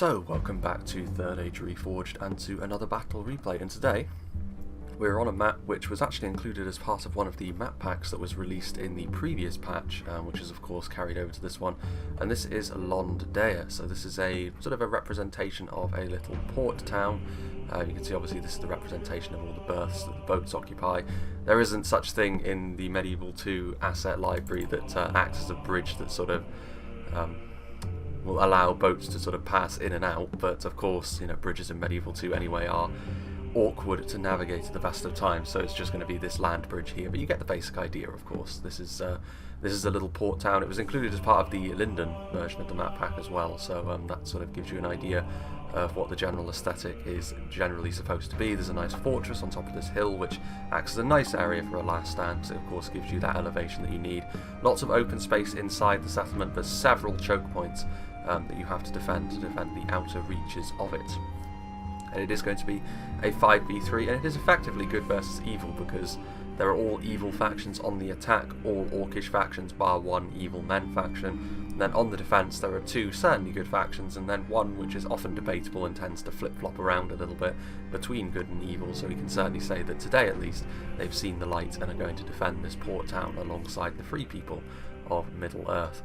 So, welcome back to 3rd Age Reforged and to another battle replay, and today we're on a map which was actually included as part of one of the map packs that was released in the previous patch, which is of course carried over to this one, and this is LOND DAER. So this is a sort of a representation of a little port town. You can see obviously this is the representation of all the berths that the boats occupy. There isn't such thing in the Medieval 2 asset library that acts as a bridge that sort of will allow boats to sort of pass in and out, but of course, you know, bridges in Medieval 2 anyway are awkward to navigate at the best of times, so it's just going to be this land bridge here, but you get the basic idea, of course. This is a little port town. It was included as part of the Linden version of the map pack as well, so that sort of gives you an idea of what the general aesthetic is generally supposed to be. There's a nice fortress on top of this hill which acts as a nice area for a last stand, because it of course gives you that elevation that you need. Lots of open space inside the settlement, but several choke points that you have to defend the outer reaches of it. And it is going to be a 5v3, and it is effectively good versus evil, because there are all evil factions on the attack, all orcish factions bar one evil men faction. And then on the defence there are two certainly good factions, and then one which is often debatable and tends to flip-flop around a little bit between good and evil, so we can certainly say that today at least they've seen the light and are going to defend this port town alongside the free people of Middle-earth.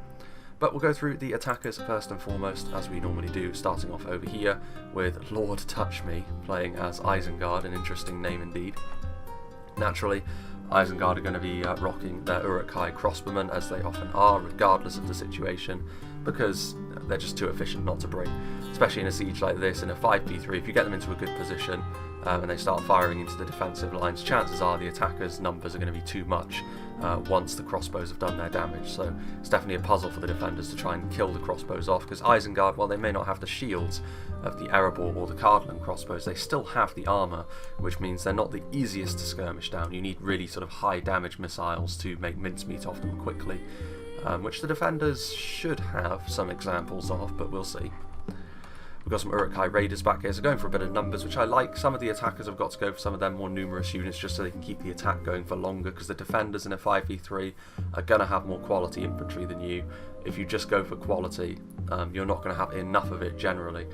But we'll go through the attackers first and foremost, as we normally do, starting off over here with Lord Touch Me, playing as Isengard, an interesting name indeed. Naturally, Isengard are going to be rocking their Uruk-hai crossbowmen, as they often are, regardless of the situation, because they're just too efficient not to bring. Especially in a siege like this, in a 5v3, if you get them into a good position and they start firing into the defensive lines, chances are the attackers' numbers are going to be too much once the crossbows have done their damage. So it's definitely a puzzle for the defenders to try and kill the crossbows off, because Isengard, while they may not have the shields of the Erebor or the Cardland crossbows, they still have the armour, which means they're not the easiest to skirmish down. You need really sort of high damage missiles to make mincemeat of them quickly, which the defenders should have some examples of, but we'll see. We've got some Uruk-hai raiders back here, so going for a bit of numbers, which I like. Some of the attackers have got to go for some of their more numerous units just so they can keep the attack going for longer, because the defenders in a 5v3 are going to have more quality infantry than you. If you just go for quality, you're not going to have enough of it generally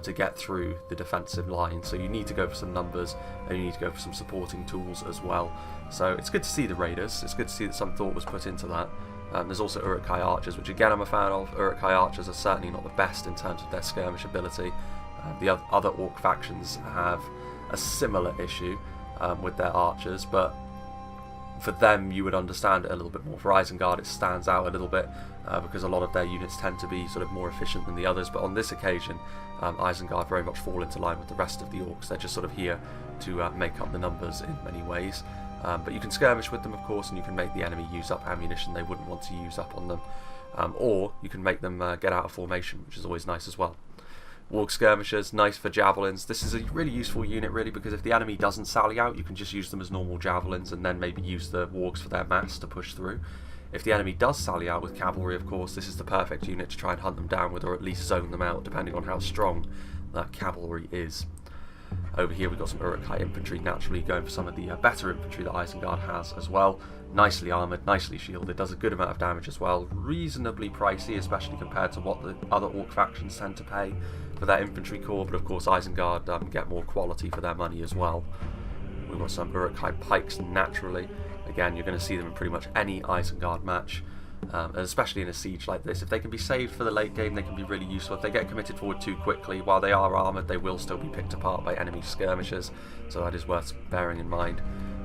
to get through the defensive line, so you need to go for some numbers and you need to go for some supporting tools as well. So it's good to see the raiders, it's good to see that some thought was put into that. There's also Uruk-hai archers, which again I'm a fan of. Uruk-hai archers are certainly not the best in terms of their skirmish ability. The other orc factions have a similar issue with their archers, but for them you would understand it a little bit more. For Isengard it stands out a little bit because a lot of their units tend to be sort of more efficient than the others, but on this occasion Isengard very much fall into line with the rest of the orcs. They're just sort of here to make up the numbers in many ways. But you can skirmish with them, of course, and you can make the enemy use up ammunition they wouldn't want to use up on them. Or you can make them get out of formation, which is always nice as well. Warg skirmishers, nice for javelins. This is a really useful unit, really, because if the enemy doesn't sally out, you can just use them as normal javelins and then maybe use the wargs for their mass to push through. If the enemy does sally out with cavalry, of course, this is the perfect unit to try and hunt them down with, or at least zone them out, depending on how strong that cavalry is. Over here we've got some Uruk-hai infantry, naturally going for some of the better infantry that Isengard has as well. Nicely armoured, nicely shielded, does a good amount of damage as well. Reasonably pricey, especially compared to what the other orc factions tend to pay for their infantry corps, but of course Isengard get more quality for their money as well. We've got some Uruk-hai pikes, naturally. Again, you're going to see them in pretty much any Isengard match. And especially in a siege like this, if they can be saved for the late game, they can be really useful. If they get committed forward too quickly, while they are armoured, they will still be picked apart by enemy skirmishers, so that is worth bearing in mind.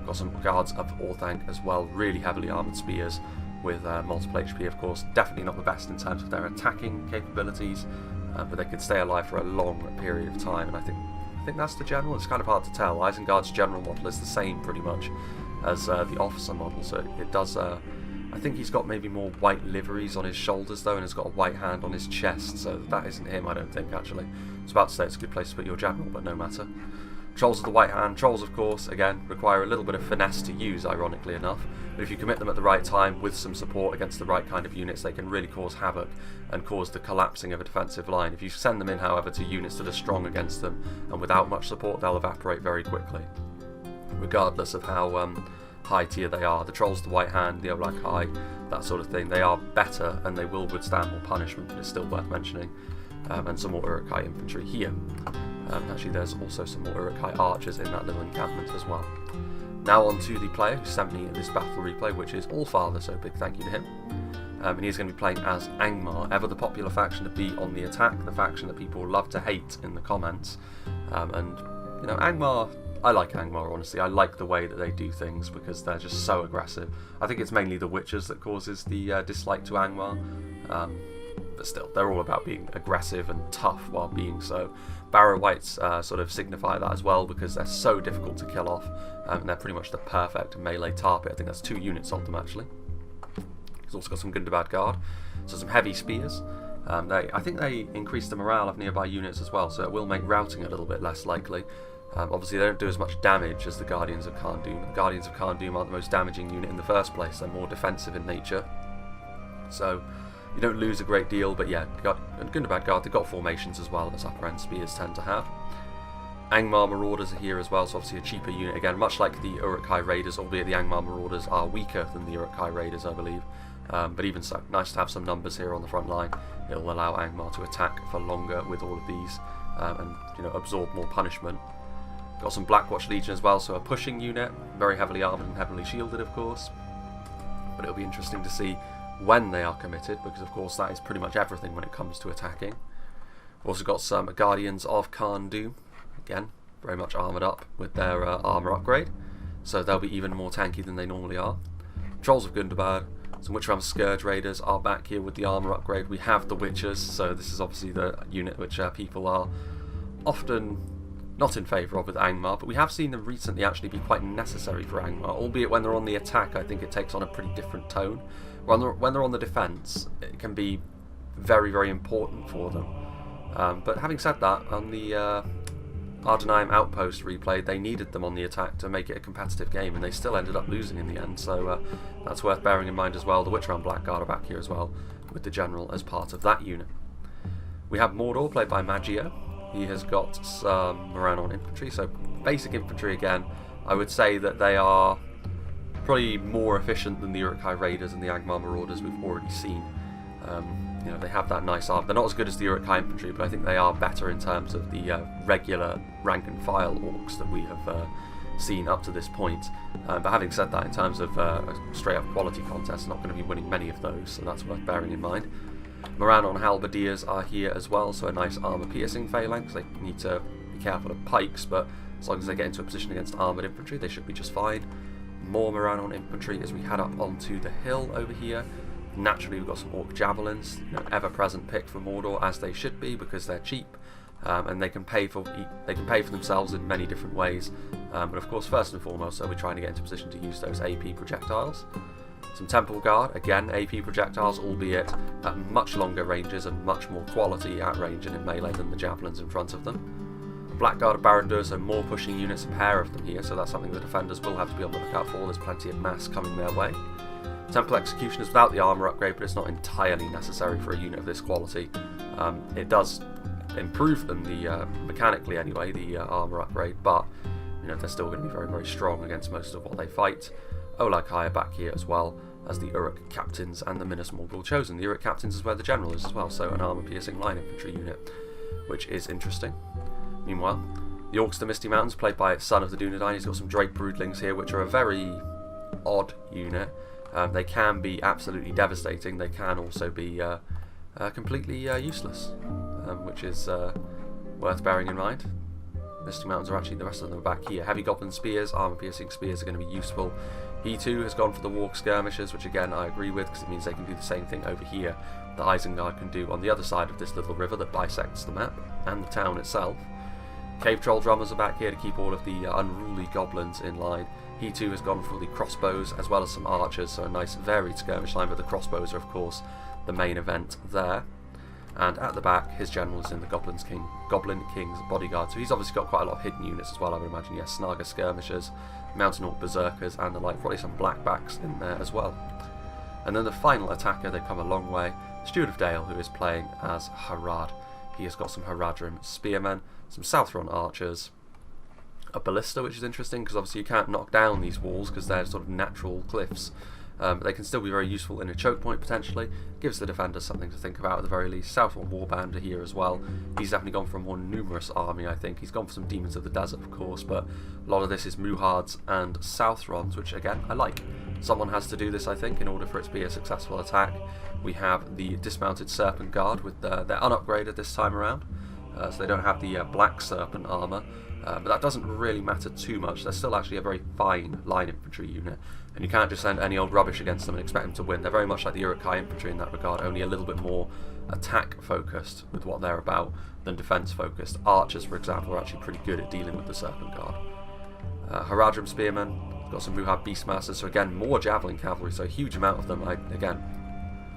Got some guards of Orthanc as well, really heavily armoured spears with multiple HP, of course. Definitely not the best in terms of their attacking capabilities, but they could stay alive for a long period of time, and I think that's the general. It's kind of hard to tell. Isengard's general model is the same pretty much as the officer model, so it does... I think he's got maybe more white liveries on his shoulders though, and has got a white hand on his chest, so that isn't him, I don't think, actually. I was about to say it's a good place to put your general, but no matter. Trolls of the white hand. Trolls, of course, again, require a little bit of finesse to use, ironically enough, but if you commit them at the right time with some support against the right kind of units, they can really cause havoc and cause the collapsing of a defensive line. If you send them in, however, to units that are strong against them and without much support, they'll evaporate very quickly, regardless of how high tier they are. The Trolls, the White Hand, the Uruk-hai, that sort of thing, they are better and they will withstand more punishment, but it's still worth mentioning. and some more Uruk-hai infantry here. Actually, there's also some more Uruk-hai archers in that little encampment as well. Now on to the player who sent me this battle replay, which is Allfather, so big thank you to him. And he's going to be playing as Angmar, ever the popular faction to be on the attack, the faction that people love to hate in the comments. And, you know, Angmar, I like Angmar, honestly. I like the way that they do things because they're just so aggressive. I think it's mainly the Witchers that causes the dislike to Angmar. But still, they're all about being aggressive and tough while being so. Barrow Wights sort of signify that as well because they're so difficult to kill off, and they're pretty much the perfect melee target. I think that's 2 units of them actually. He's also got some Gundabad Guard, so some heavy spears. I think they increase the morale of nearby units as well, so it will make routing a little bit less likely. Obviously they don't do as much damage as the Guardians of Khand Dûm. The Guardians of Khand Dûm aren't the most damaging unit in the first place, they're more defensive in nature. So you don't lose a great deal, but yeah, Gundabad Guard, they've got formations as well, as upper end spears tend to have. Angmar Marauders are here as well, so obviously a cheaper unit again, much like the Uruk-hai Raiders, albeit the Angmar Marauders are weaker than the Uruk-hai Raiders, I believe. But even so, nice to have some numbers here on the front line. It'll allow Angmar to attack for longer with all of these, and absorb more punishment. Got some Blackwatch Legion as well, so a pushing unit, very heavily armoured and heavily shielded of course. But it'll be interesting to see when they are committed, because of course that is pretty much everything when it comes to attacking. We've also got some Guardians of Khand Dûm, again, very much armoured up with their armour upgrade, so they'll be even more tanky than they normally are. Trolls of Gundabad, some Witchram Scourge Raiders are back here with the armour upgrade. We have the Witchers, so this is obviously the unit which people are often not in favour of with Angmar, but we have seen them recently actually be quite necessary for Angmar, albeit when they're on the attack I think it takes on a pretty different tone. When they're on the defence, it can be very, very important for them. But having said that, on the Ardenheim Outpost replay, they needed them on the attack to make it a competitive game, and they still ended up losing in the end, so that's worth bearing in mind as well. The Witchram Blackguard are back here as well, with the General as part of that unit. We have Mordor, played by Magia. He has got some Moranon infantry, so basic infantry again. I would say that they are probably more efficient than the Uruk-hai Raiders and the Angmar Marauders we've already seen. They have that nice arm. They're not as good as the Uruk-hai infantry, but I think they are better in terms of the regular rank and file orcs that we have seen up to this point. But having said that, in terms of a straight up quality contest, not going to be winning many of those, so that's worth bearing in mind. Moranon Halberdiers are here as well, so a nice armour piercing phalanx. They need to be careful of pikes, but as long as they get into a position against armoured infantry, they should be just fine. More Moranon infantry as we head up onto the hill over here. Naturally, we've got some Orc Javelins, ever-present pick for Mordor, as they should be, because they're cheap, and they can pay for themselves in many different ways. But of course, first and foremost, we're trying to get into position to use those AP projectiles. Some Temple Guard, again, AP projectiles, albeit at much longer ranges and much more quality at range and in melee than the Javelins in front of them. Blackguard of Barad-dûr, so more pushing units, a pair of them here, so that's something the defenders will have to be on the lookout for. There's plenty of mass coming their way. Temple Executioners without the armour upgrade, but it's not entirely necessary for a unit of this quality. It does improve them, mechanically anyway, the armour upgrade, but they're still going to be very, very strong against most of what they fight. Olag-hai are back here as well as the Uruk Captains and the Minas Morgul Chosen. The Uruk Captains is where the General is as well, so an armour-piercing line infantry unit, which is interesting. Meanwhile, the Orcs of the Misty Mountains, played by Son of the Dunedain. He's got some Drake Broodlings here, which are a very odd unit. They can be absolutely devastating. They can also be completely useless, which is worth bearing in mind. Misty Mountains are actually, the rest of them are back here. Heavy Goblin Spears, armour-piercing spears are going to be useful. He too has gone for the Walk Skirmishers, which again I agree with, because it means they can do the same thing over here that Isengard can do on the other side of this little river that bisects the map and the town itself. Cave Troll Drummers are back here to keep all of the unruly goblins in line. He too has gone for the crossbows as well as some archers, so a nice varied skirmish line, but the crossbows are of course the main event there. And at the back, his general is in the Goblin King's bodyguard, so he's obviously got quite a lot of hidden units as well, I would imagine. Yes, Snaga Skirmishers, Mountain Orc Berserkers, and the like, probably some Blackbacks in there as well. And then the final attacker, they've come a long way, Steward of Dale, who is playing as Harad. He has got some Haradrim Spearmen, some Southron Archers, a Ballista, which is interesting, because obviously you can't knock down these walls, because they're sort of natural cliffs. But they can still be very useful in a choke point potentially. Gives the defenders something to think about at the very least. Southron Warband are here as well. He's definitely gone for a more numerous army, I think. He's gone for some Demons of the Desert, of course, but a lot of this is Muhards and Southrons, which again, I like. Someone has to do this, I think, in order for it to be a successful attack. We have the Dismounted Serpent Guard, with they're unupgraded this time around, so they don't have the Black Serpent armour. But that doesn't really matter too much. They're still actually a very fine line infantry unit, and you can't just send any old rubbish against them and expect them to win. They're very much like the Uruk-hai infantry in that regard, only a little bit more attack focused with what they're about than defence focused. Archers, for example, are actually pretty good at dealing with the Serpent Guard. Haradrim Spearmen, got some Muhad Beastmasters, so again, more Javelin Cavalry, so a huge amount of them.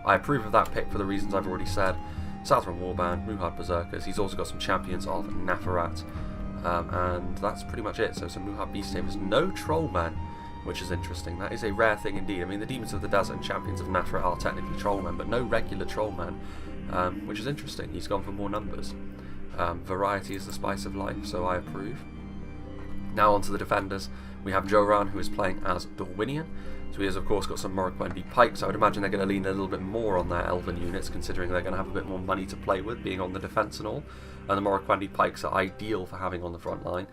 I approve of that pick for the reasons I've already said. Southron Warband, Muhad Berserkers. He's also got some champions of Nafarat. And that's pretty much it. So some Muhad Beast Tamers, no Trollmen, which is interesting. That is a rare thing indeed. I mean, the Demons of the Desert and Champions of Nafarat are technically Trollmen, but no regular Trollmen, which is interesting. He's gone for more numbers. Variety is the spice of life, so I approve. Now on to the defenders. We have Joran, who is playing as Dorwinion. So he has, of course, got some Morroquendi pikes. I would imagine they're going to lean a little bit more on their elven units, considering they're going to have a bit more money to play with, being on the defence and all. And the Morroquendi pikes are ideal for having on the front line.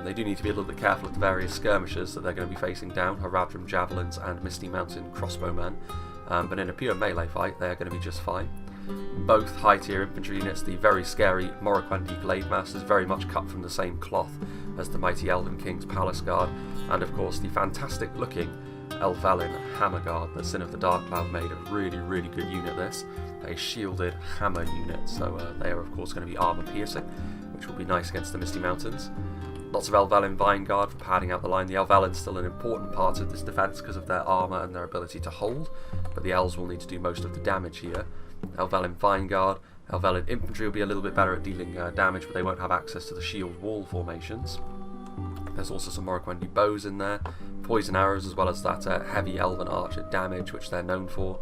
They do need to be a little bit careful of the various skirmishers that they're going to be facing down, Haradrim Javelins and Misty Mountain Crossbowmen. But in a pure melee fight, they're going to be just fine. Both high-tier infantry units, the very scary Morroquendi Glade Masters, very much cut from the same cloth as the mighty Elven King's Palace Guard, and of course the fantastic-looking Elvelyn Hammer Guard that Sin of the Dark Cloud made. A really, really good unit, this. A shielded hammer unit, so they are of course going to be armour piercing, which will be nice against the Misty Mountains. Lots of Elvelyn Vine Guard for padding out the line. The Elvelyn's still an important part of this defence because of their armour and their ability to hold, but the Elves will need to do most of the damage here. Elvelyn Vine Guard. Elvelyn Infantry will be a little bit better at dealing damage, but they won't have access to the shield wall formations. There's also some Morroquendi bows in there, poison arrows, as well as that heavy Elven archer damage, which they're known for.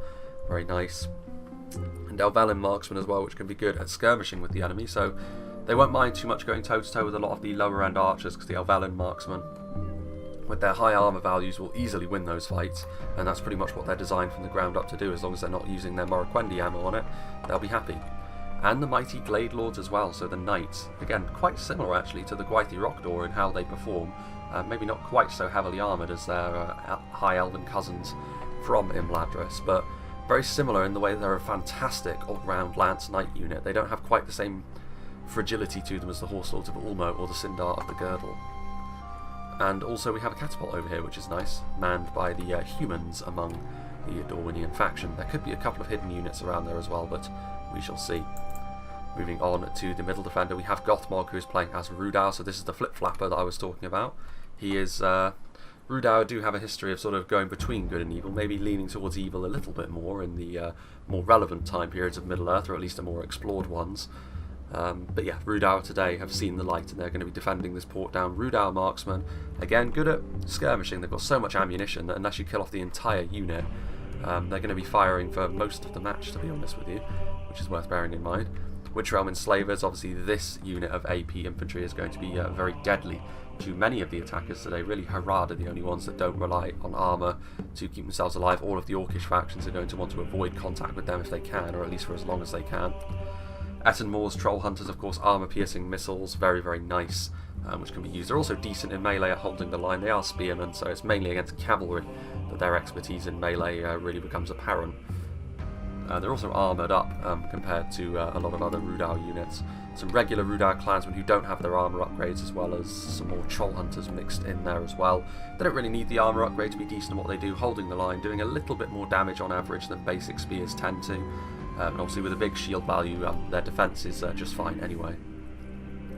Very nice. And Elvelyn Marksmen as well, which can be good at skirmishing with the enemy, so they won't mind too much going toe-to-toe with a lot of the lower-end archers, because the Elvelyn Marksmen, with their high armour values, will easily win those fights, and that's pretty much what they're designed from the ground up to do. As long as they're not using their Morroquendi ammo on it, they'll be happy. And the mighty Glade Lords as well, so the Knights, again quite similar actually to the Gwythi Rhudaur in how they perform, maybe not quite so heavily armoured as their high elven cousins from Imladris, but very similar in the way that they're a fantastic all-round Lance Knight unit. They don't have quite the same fragility to them as the Horse Lords of Ulmo or the Sindar of the Girdle. And also we have a catapult over here, which is nice, manned by the humans among the Dorwinion faction. There could be a couple of hidden units around there as well, but we shall see. Moving on to the middle defender, we have Gothmog, who is playing as Rhudaur, so this is the flip-flapper that I was talking about. He is... Rhudaur do have a history of sort of going between good and evil, maybe leaning towards evil a little bit more in the more relevant time periods of Middle-earth, or at least the more explored ones. But yeah, Rhudaur today have seen the light, and they're going to be defending this port down. Rhudaur Marksmen, again, good at skirmishing. They've got so much ammunition that unless you kill off the entire unit, they're going to be firing for most of the match, to be honest with you, which is worth bearing in mind. Witch Realm Enslavers, obviously this unit of AP infantry is going to be very deadly to many of the attackers today. Really, Harad are the only ones that don't rely on armour to keep themselves alive. All of the Orcish factions are going to want to avoid contact with them if they can, or at least for as long as they can. Ettenmoor's Troll Hunters, of course, armour-piercing missiles, very, very nice, which can be used. They're also decent in melee at holding the line. They are spearmen, so it's mainly against cavalry that their expertise in melee really becomes apparent. They're also armoured up compared to a lot of other Rhudaur units. Some regular Rhudaur clansmen who don't have their armour upgrades, as well as some more Troll Hunters mixed in there as well. They don't really need the armour upgrade to be decent in what they do, holding the line, doing a little bit more damage on average than basic spears tend to. And obviously with a big shield value, their defence is just fine anyway.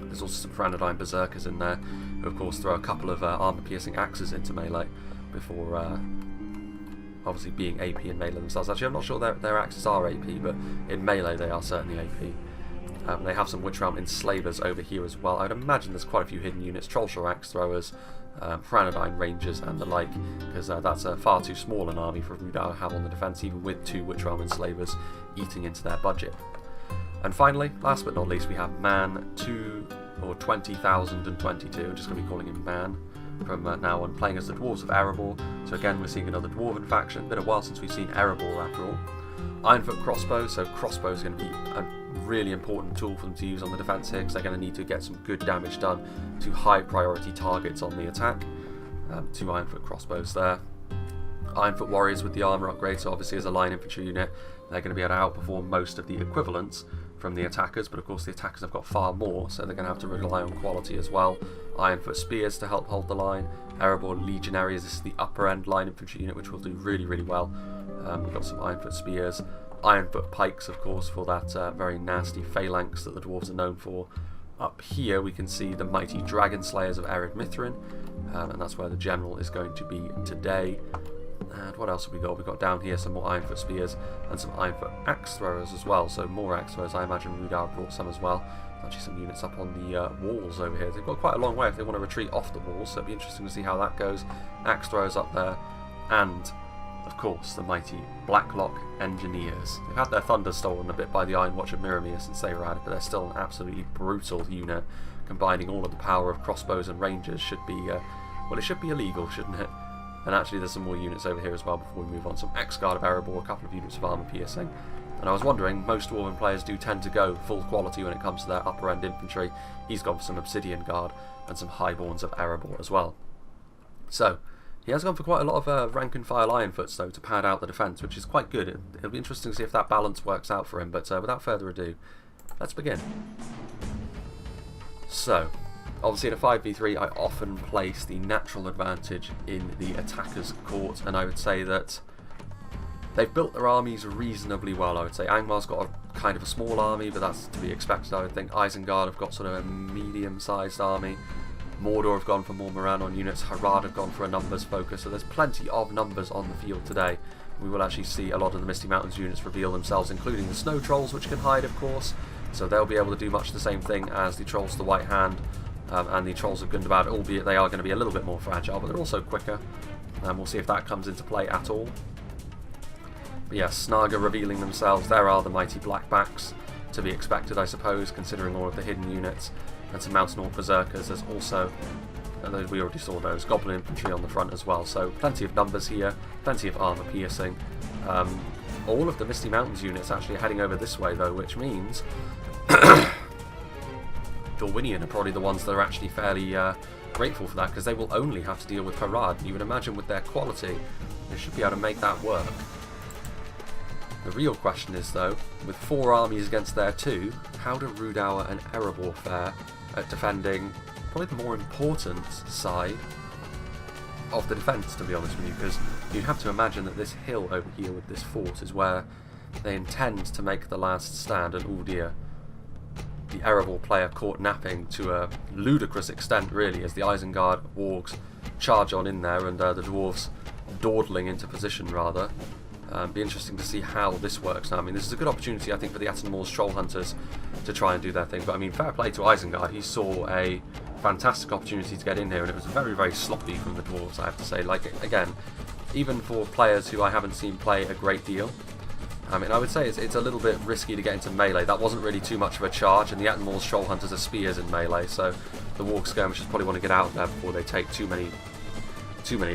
There's also some Franadine Berserkers in there, who of course throw a couple of armour-piercing axes into melee before obviously being AP in melee themselves. Actually, I'm not sure their axes are AP, but in melee they are certainly AP. They have some Witch Realm Enslavers over here as well. I'd imagine there's quite a few hidden units, Trollshore Axe Throwers, Franadine Rangers and the like, because that's far too small an army for Rhudaur to have on the defence, even with 2 Witch Realm Enslavers eating into their budget. And finally, last but not least, we have Man 20,022. I'm just going to be calling him Man. from now on, playing as the Dwarves of Erebor. So again, we're seeing another Dwarven faction. Been a while since we've seen Erebor after all. Ironfoot crossbows, so crossbows are going to be a really important tool for them to use on the defense here, because they're going to need to get some good damage done to high priority targets on the attack. 2 Ironfoot crossbows there. Ironfoot warriors with the armor upgrade, so obviously as a line infantry unit, they're going to be able to outperform most of the equivalents from the attackers, but of course the attackers have got far more, so they're going to have to rely on quality as well. Ironfoot spears to help hold the line. Erebor legionaries, this is the upper end line infantry unit, which will do really, really well. We've got some Ironfoot spears. Ironfoot pikes, of course, for that very nasty phalanx that the dwarves are known for. Up here we can see the mighty dragon slayers of Ered Mithrin, and that's where the general is going to be today. And what else have we got? We've got down here some more Ironfoot spears and some Ironfoot axe throwers as well. So more axe throwers. I imagine Rhudaur brought some as well. Actually some units up on the walls over here. They've got quite a long way if they want to retreat off the walls, so it'll be interesting to see how that goes. Axe throwers up there, and of course the mighty Blacklock engineers. They've had their thunder stolen a bit by the Iron Watch of Mirrormere since they were added, but they're still an absolutely brutal unit. Combining all of the power of crossbows and rangers should be, well, it should be illegal, shouldn't it? And actually there's some more units over here as well before we move on. Some X-Guard of Erebor, a couple of units of armor piercing. And I was wondering, most Dwarven players do tend to go full quality when it comes to their upper end infantry. He's gone for some Obsidian Guard and some Highborns of Erebor as well. So, he has gone for quite a lot of rank and file Ironfoots though to pad out the defence, which is quite good. It'll be interesting to see if that balance works out for him, but without further ado, let's begin. So, obviously in a 5v3 I often place the natural advantage in the attacker's court, and I would say that they've built their armies reasonably well. I would say Angmar's got a kind of a small army, but that's to be expected. I would think Isengard have got sort of a medium-sized army. Mordor have gone for more Morannon units. Harad have gone for a numbers focus, so there's plenty of numbers on the field today. We will actually see a lot of the Misty Mountains units reveal themselves, including the Snow Trolls, which can hide, of course. So they'll be able to do much the same thing as the Trolls of the White Hand and the Trolls of Gundabad, albeit they are going to be a little bit more fragile, but they're also quicker. And we'll see if that comes into play at all. But yeah, Snaga revealing themselves. There are the mighty Blackbacks to be expected, I suppose, considering all of the hidden units. And some Mountain Orc Berserkers. There's also, we already saw those, Goblin Infantry on the front as well. So plenty of numbers here, plenty of armour piercing. All of the Misty Mountains units actually are heading over this way though, which means Dorwinion are probably the ones that are actually fairly grateful for that, because they will only have to deal with Harad. You would imagine with their quality, they should be able to make that work. The real question is though, with 4 armies against their 2, how do Rhudaur and Erebor fare at defending probably the more important side of the defence, to be honest with you, because you'd have to imagine that this hill over here with this fort is where they intend to make the last stand, and oh dear, the Erebor player caught napping to a ludicrous extent really, as the Isengard wargs charge on in there and the dwarves dawdling into position rather. Be interesting to see how this works now. I mean, this is a good opportunity, I think, for the Attenmore's Troll Hunters to try and do their thing. But I mean, fair play to Isengard. He saw a fantastic opportunity to get in here, and it was very, very sloppy from the dwarves, I have to say. Like, again, even for players who I haven't seen play a great deal, I mean, I would say it's a little bit risky to get into melee. That wasn't really too much of a charge, and the Attenmore's Troll Hunters are spears in melee, so the Warg Skirmishers probably want to get out of there before they take too many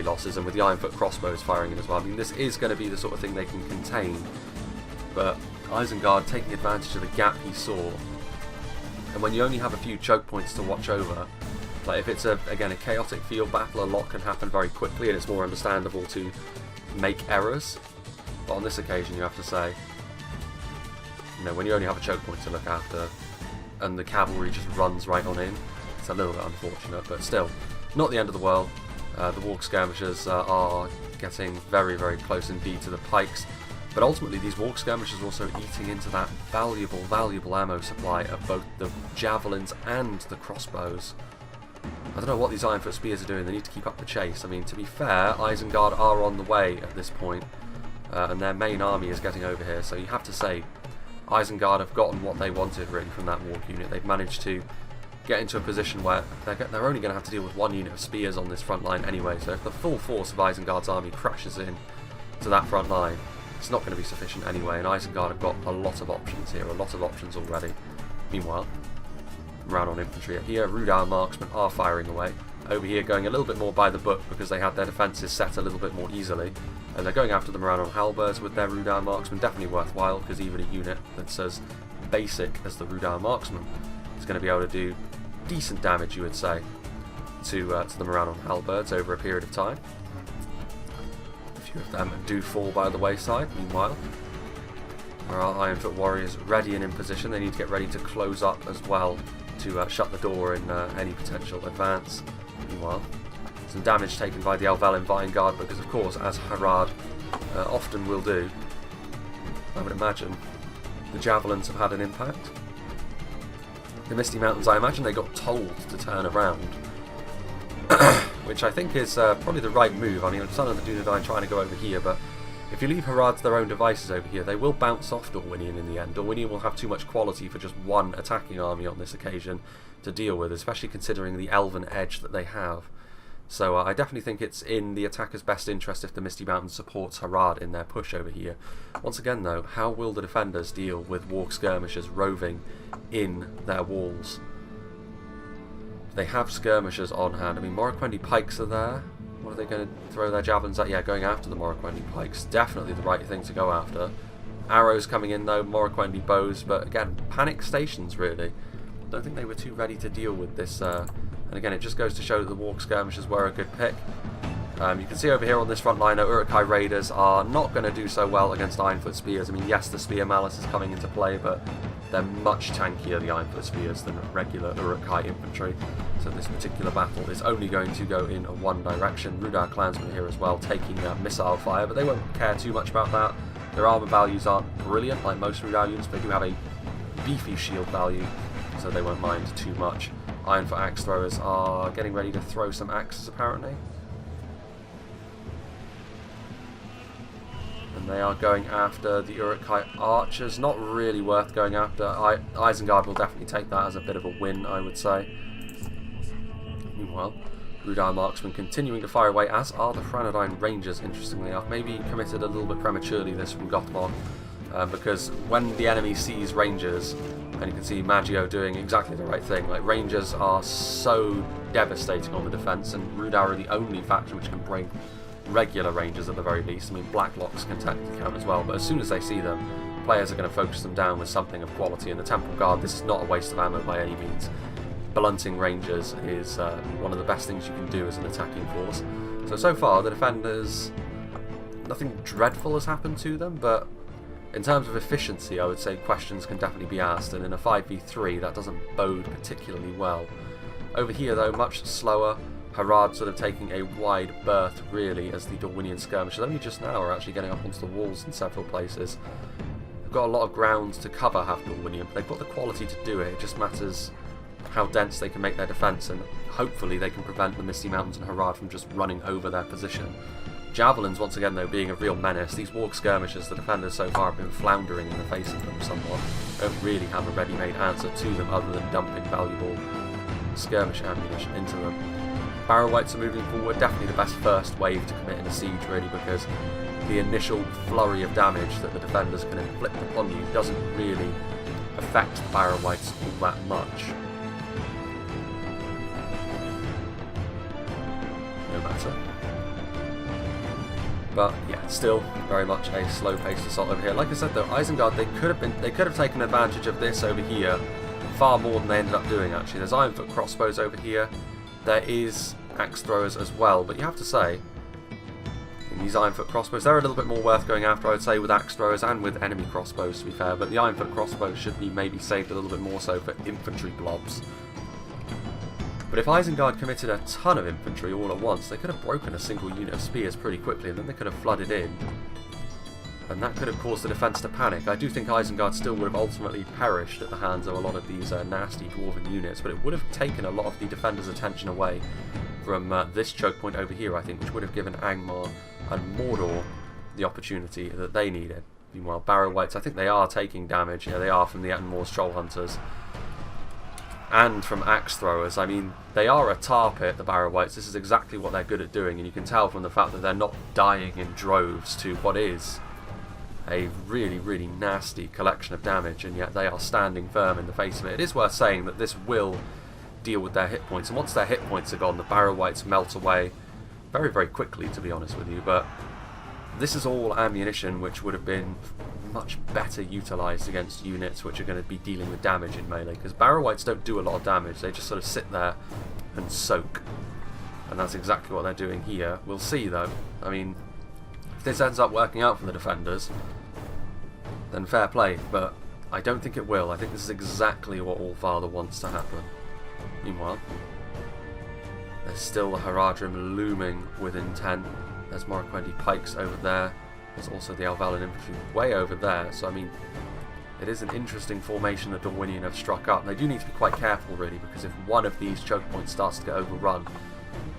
losses, and with the Ironfoot crossbows firing in as well. I mean, this is going to be the sort of thing they can contain, but Isengard taking advantage of the gap he saw, and when you only have a few choke points to watch over, like if it's again a chaotic field battle, a lot can happen very quickly and it's more understandable to make errors, but on this occasion you have to say, you know, when you only have a choke point to look after and the cavalry just runs right on in, it's a little bit unfortunate, but still, not the end of the world. The Warg Skirmishers are getting very, very close indeed to the pikes, but ultimately these Warg Skirmishers are also eating into that valuable, valuable ammo supply of both the javelins and the crossbows. I don't know what these Ironfoot spears are doing. They need to keep up the chase. I mean, to be fair, Isengard are on the way at this point, and their main army is getting over here, so you have to say Isengard have gotten what they wanted really from that Warg unit. They've managed to get into a position where they're only going to have to deal with 1 unit of spears on this front line anyway, so if the full force of Isengard's army crashes in to that front line, it's not going to be sufficient anyway, and Isengard have got a lot of options here, a lot of options already. Meanwhile, Morannon infantry are here, Rhudaur marksmen are firing away. over here going a little bit more by the book because they had their defences set a little bit more easily. And they're going after them around on halberds with their Rhudaur marksman. Definitely worthwhile, because even a unit that's as basic as the Rhudaur marksman is going to be able to do decent damage, you would say, to them around on halberds over a period of time. A few of them do fall by the wayside. Meanwhile, there are Ironfoot warriors ready and in position. They need to get ready to close up as well to shut the door in any potential advance. Meanwhile, some damage taken by the Elvelyn Vinegard, because of course, as Harad often will do, I would imagine the javelins have had an impact. The Misty Mountains, I imagine they got told to turn around, which I think is probably the right move. I mean, some of the Dunedain trying to go over here, but if you leave Harad to their own devices over here, they will bounce off Dorwinion in the end. Dorwinion will have too much quality for just one attacking army on this occasion to deal with, especially considering the elven edge that they have. So I definitely think it's in the attacker's best interest if the Misty Mountains supports Harad in their push over here. Once again though, how will the defenders deal with warg skirmishers roving in their walls? They have skirmishers on hand. I mean, Morroquendi pikes are there. What are they going to throw their javelins at? Yeah, going after the Morroquendi pikes. Definitely the right thing to go after. Arrows coming in though, Morroquendi bows, but again, panic stations really. Don't think they were too ready to deal with this. And again, it just goes to show that the warg skirmishers were a good pick. You can see over here on this front line, Uruk-hai raiders are not going to do so well against Ironfoot spears. I mean, yes, the spear malice is coming into play, but they're much tankier, the Ironfoot spears, than regular Uruk-hai infantry. So this particular battle is only going to go in one direction. Rhudaur clansmen here as well, taking missile fire, but they won't care too much about that. Their armor values aren't brilliant like most Rhudaur units, but they do have a beefy shield value, so they won't mind too much. Ironfoot axe throwers are getting ready to throw some axes apparently. And they are going after the Uruk-hai archers. Not really worth going after. Isengard will definitely take that as a bit of a win, I would say. Meanwhile, Rhudaur marksmen continuing to fire away, as are the Franadine rangers, interestingly enough. Maybe committed a little bit prematurely this from Gothmog, because when the enemy sees rangers, and you can see Maggio doing exactly the right thing. Like, rangers are so devastating on the defence, and Rhudaur are the only faction which can bring regular rangers at the very least. I mean, Blacklocks can technically count as well, but as soon as they see them, players are going to focus them down with something of quality. And the Temple Guard, this is not a waste of ammo by any means. Blunting rangers is one of the best things you can do as an attacking force. So far, the defenders, nothing dreadful has happened to them, but in terms of efficiency, I would say questions can definitely be asked, and in a 5v3 that doesn't bode particularly well. Over here though, much slower. Harad sort of taking a wide berth really, as the Dorwinion skirmishers only just now are actually getting up onto the walls in several places. They've got a lot of ground to cover, have Dorwinion, but they've got the quality to do it. It just matters how dense they can make their defence, and hopefully they can prevent the Misty Mountains and Harad from just running over their position. Javelins, once again though, being a real menace. These warg skirmishers, the defenders so far have been floundering in the face of them somewhat. Don't really have a ready-made answer to them other than dumping valuable skirmish ammunition into them. Barrow Wights are moving forward, definitely the best first wave to commit in a siege really, because the initial flurry of damage that the defenders can inflict upon you doesn't really affect the Barrow Wights all that much. No matter. But yeah, still very much a slow-paced assault over here. Like I said though, Isengard, they could have taken advantage of this over here far more than they ended up doing actually. There's Ironfoot crossbows over here. There is axe throwers as well, but you have to say, in these Ironfoot crossbows, they're a little bit more worth going after, I would say, with axe throwers and with enemy crossbows to be fair, but the Ironfoot crossbows should be maybe saved a little bit more so for infantry blobs. But if Isengard committed a ton of infantry all at once, they could have broken a single unit of spears pretty quickly, and then they could have flooded in. And that could have caused the defence to panic. I do think Isengard still would have ultimately perished at the hands of a lot of these nasty dwarven units, but it would have taken a lot of the defenders' attention away from this choke point over here, I think, which would have given Angmar and Mordor the opportunity that they needed. Meanwhile, Barrow Wights, I think they are taking damage. Yeah, they are from the Ettenmoor's Troll Hunters. And from axe throwers. I mean, they are a tar pit, the Barrow Wights. This is exactly what they're good at doing, and you can tell from the fact that they're not dying in droves to what is a really, really nasty collection of damage, and yet they are standing firm in the face of it. It is worth saying that this will deal with their hit points. And once their hit points are gone, the Barrow Wights melt away very, very quickly, to be honest with you. But this is all ammunition which would have been much better utilised against units which are going to be dealing with damage in melee, because Barrow Wights don't do a lot of damage. They just sort of sit there and soak, and that's exactly what they're doing here. We'll see though. I mean, if this ends up working out for the defenders, then fair play, but I don't think it will. I think this is exactly what Allfather wants to happen. Meanwhile, there's still the Haradrim looming within 10. There's Morroquendi pikes over there. There's also the Elvalan infantry way over there. So, I mean, it is an interesting formation that Dorwinion have struck up. They do need to be quite careful, really, because if one of these choke points starts to get overrun,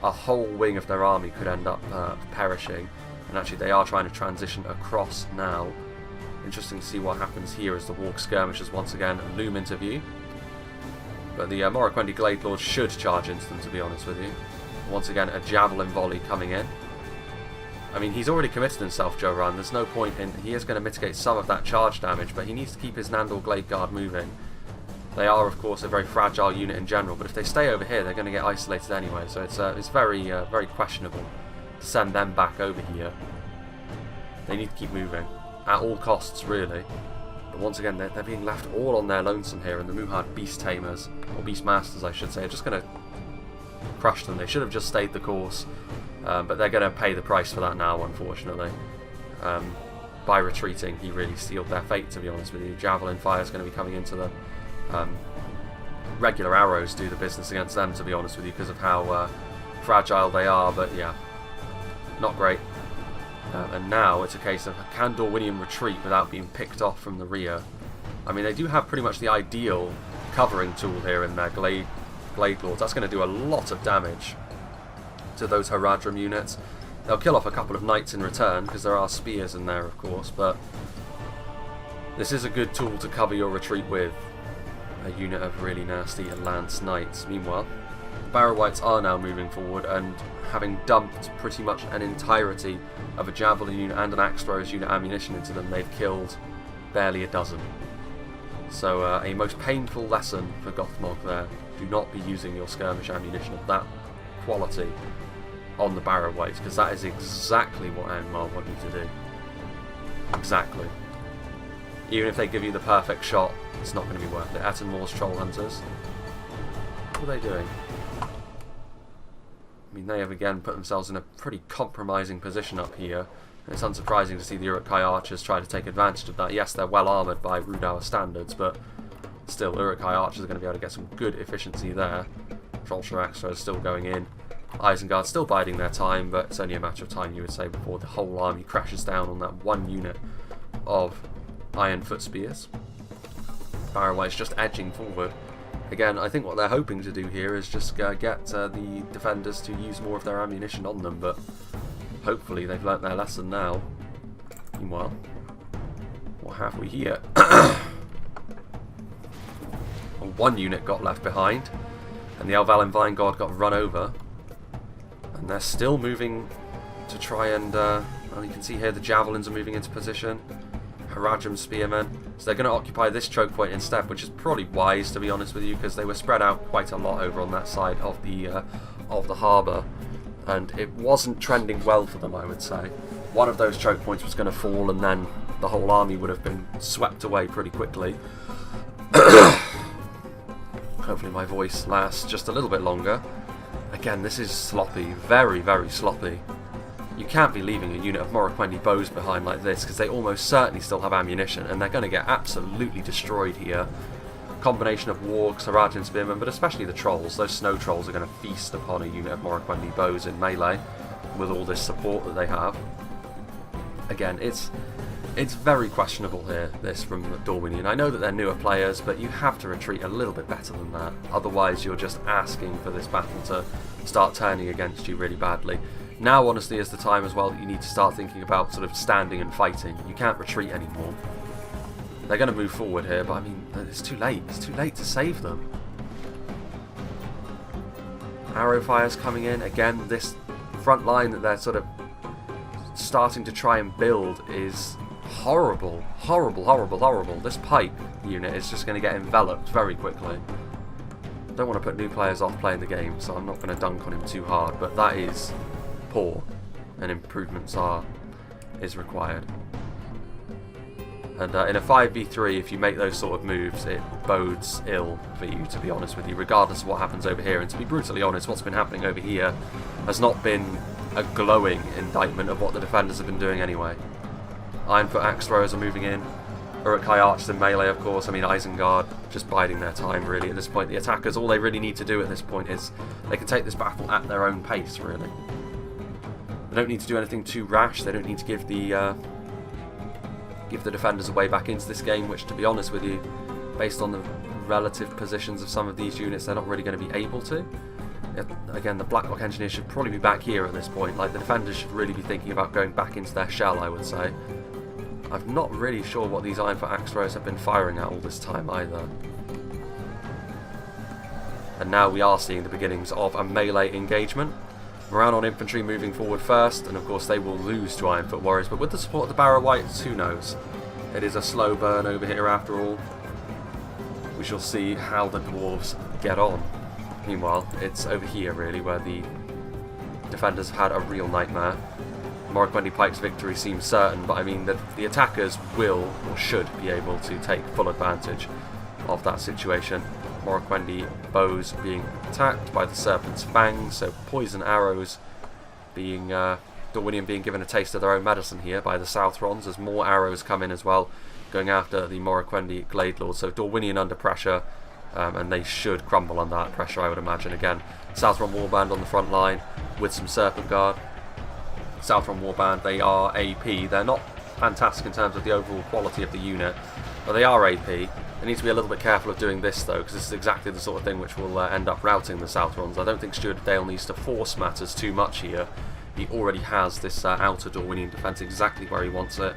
a whole wing of their army could end up perishing. And actually, they are trying to transition across now. Interesting to see what happens here as the Warg skirmishers once again loom into view. But the Morroquendi Glade Lords should charge into them, to be honest with you. Once again, a javelin volley coming in. I mean, he's already committed himself, Joran. There's no point in... He is going to mitigate some of that charge damage, but he needs to keep his Nandor Glade Guard moving. They are, of course, a very fragile unit in general, but if they stay over here, they're going to get isolated anyway. So it's very, very questionable to send them back over here. They need to keep moving. At all costs, really. But once again, they're being left all on their lonesome here, and the Muhad Beast Tamers, or Beast Masters I should say, are just going to crush them. They should have just stayed the course, but they're going to pay the price for that now, unfortunately. By retreating, he really sealed their fate, to be honest with you. Javelin fire is going to be coming into them. Regular arrows do the business against them, to be honest with you, because of how fragile they are, but yeah, not great. And now it's a case of, can Dorwinion retreat without being picked off from the rear? I mean, they do have pretty much the ideal covering tool here in their Glade Lords. That's going to do a lot of damage to those Haradrim units. They'll kill off a couple of knights in return, because there are spears in there, of course, but this is a good tool to cover your retreat with. A unit of really nasty Lance Knights. Meanwhile, Barrow Wights are now moving forward, and having dumped pretty much an entirety of a Javelin unit and an Axe Throwers unit ammunition into them, they've killed barely a dozen. So a most painful lesson for Gothmog there. Do not be using your skirmish ammunition of that quality on the Barrow Wights, because that is exactly what Angmar want you to do. Exactly. Even if they give you the perfect shot, it's not going to be worth it. Etanmor's Troll Hunters. What are they doing? I mean, they have again put themselves in a pretty compromising position up here. And it's unsurprising to see the Uruk-hai archers try to take advantage of that. Yes, they're well armoured by Rhudaur standards, but still, Uruk-hai archers are going to be able to get some good efficiency there. Trollshire Axe Throwers still going in. Isengard still biding their time, but it's only a matter of time, you would say, before the whole army crashes down on that one unit of Iron Foot Spears. Barrow Wights just edging forward. Again, I think what they're hoping to do here is just get the defenders to use more of their ammunition on them, but hopefully they've learnt their lesson now. Meanwhile, what have we here? One unit got left behind, and the Elvalan Vine God got run over, and they're still moving to try and, well, you can see here the Javelins are moving into position. Haradrim Spearmen, so they're going to occupy this choke point instead, which is probably wise, to be honest with you, because they were spread out quite a lot over on that side of the harbour, and it wasn't trending well for them, I would say. One of those choke points was going to fall, and then the whole army would have been swept away pretty quickly. Hopefully my voice lasts just a little bit longer. Again, this is sloppy, very, very sloppy. You can't be leaving a unit of Morroquendi bows behind like this, because they almost certainly still have ammunition, and they're going to get absolutely destroyed here. Combination of wargs, Haradrim spearmen, but especially the trolls. Those snow trolls are going to feast upon a unit of Morroquendi bows in melee with all this support that they have. Again, it's very questionable here, this from Dorwinion. I know that they're newer players, but you have to retreat a little bit better than that. Otherwise, you're just asking for this battle to start turning against you really badly. Now, honestly, is the time as well that you need to start thinking about sort of standing and fighting. You can't retreat anymore. They're going to move forward here, but I mean, it's too late. It's too late to save them. Arrow fire's coming in. Again, this front line that they're sort of starting to try and build is horrible. Horrible, horrible, horrible. This pike unit is just going to get enveloped very quickly. don't want to put new players off playing the game, so I'm not going to dunk on him too hard, but that is poor, and improvements is required. And in a 5v3, if you make those sort of moves, it bodes ill for you, to be honest with you, regardless of what happens over here. And to be brutally honest, what's been happening over here has not been a glowing indictment of what the defenders have been doing anyway. Ironfoot axe throwers are moving in. Uruk-hai archers in melee, of course. I mean, Isengard just biding their time, really, at this point. The attackers, all they really need to do at this point is they can take this battle at their own pace, really. They don't need to do anything too rash. They don't need to give the defenders a way back into this game, which, to be honest with you, based on the relative positions of some of these units, they're not really going to be able to. Again, the Blacklock Engineers should probably be back here at this point. Like, the defenders should really be thinking about going back into their shell, I would say. I'm not really sure what these Ironfoot axe throwers have been firing at all this time either. And now we are seeing the beginnings of a melee engagement. Moran infantry moving forward first, and of course they will lose to Ironfoot warriors, but with the support of the Barrow Wights, who knows? It is a slow burn over here after all. We shall see how the dwarves get on. Meanwhile, it's over here really where the defenders have had a real nightmare. Morroquendi Pike's victory seems certain, but I mean the attackers will or should be able to take full advantage of that situation. Morroquendi bows being attacked by the Serpent's Fangs, so poison arrows being Dorwinion being given a taste of their own medicine here by the Southrons as more arrows come in as well, going after the Morroquendi Glade Lords. So Dorwinion under pressure, and they should crumble under that pressure, I would imagine. Again, Southron Warband on the front line with some Serpent Guard. Southron Warband, they are AP. They're not fantastic in terms of the overall quality of the unit, but they are AP. They need to be a little bit careful of doing this though, because this is exactly the sort of thing which will end up routing the Southrons. I don't think Steward of Dale needs to force matters too much here. He already has this outer Dorwinion defence exactly where he wants it,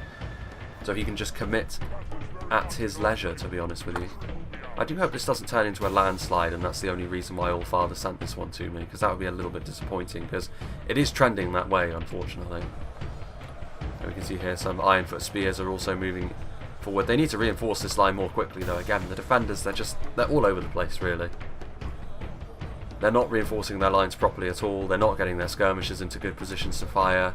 so he can just commit at his leisure, to be honest with you. I do hope this doesn't turn into a landslide, and that's the only reason why Allfather sent this one to me, because that would be a little bit disappointing, because it is trending that way, unfortunately. And we can see here some Ironfoot spears are also moving forward. They need to reinforce this line more quickly, though. Again, the defenders, they're all over the place, really. They're not reinforcing their lines properly at all. They're not getting their skirmishers into good positions to fire.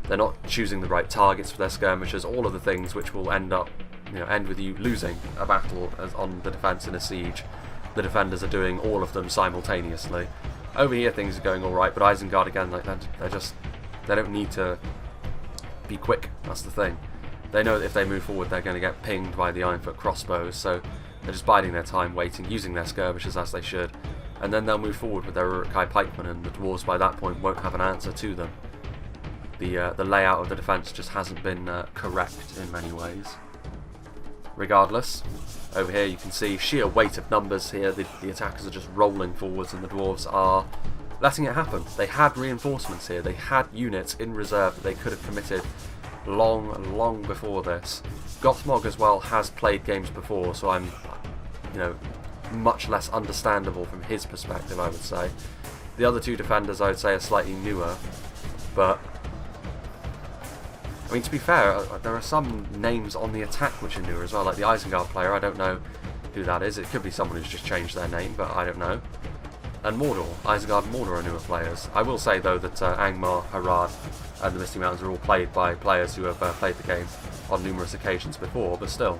They're not choosing the right targets for their skirmishers. All of the things which will end with you losing a battle on the defence in a siege. The defenders are doing all of them simultaneously. Over here things are going alright, but Isengard again, like they don't need to be quick, that's the thing. They know that if they move forward they're going to get pinged by the Ironfoot crossbows, so they're just biding their time, waiting, using their skirmishers as they should, and then they'll move forward with their Uruk-hai pikemen, and the dwarves by that point won't have an answer to them. The layout of the defence just hasn't been correct in many ways. Regardless, over here you can see sheer weight of numbers here. The attackers are just rolling forwards and the dwarves are letting it happen. They had reinforcements here. They had units in reserve that they could have committed long before this. Gothmog as well has played games before, so I'm much less understandable from his perspective, I would say. The other two defenders I would say are slightly newer, but I mean, to be fair, there are some names on the attack which are newer as well, like the Isengard player. I don't know who that is. It could be someone who's just changed their name, but I don't know. And Mordor. Isengard and Mordor are newer players. I will say, though, that Angmar, Harad, and the Misty Mountains are all played by players who have played the game on numerous occasions before, but still.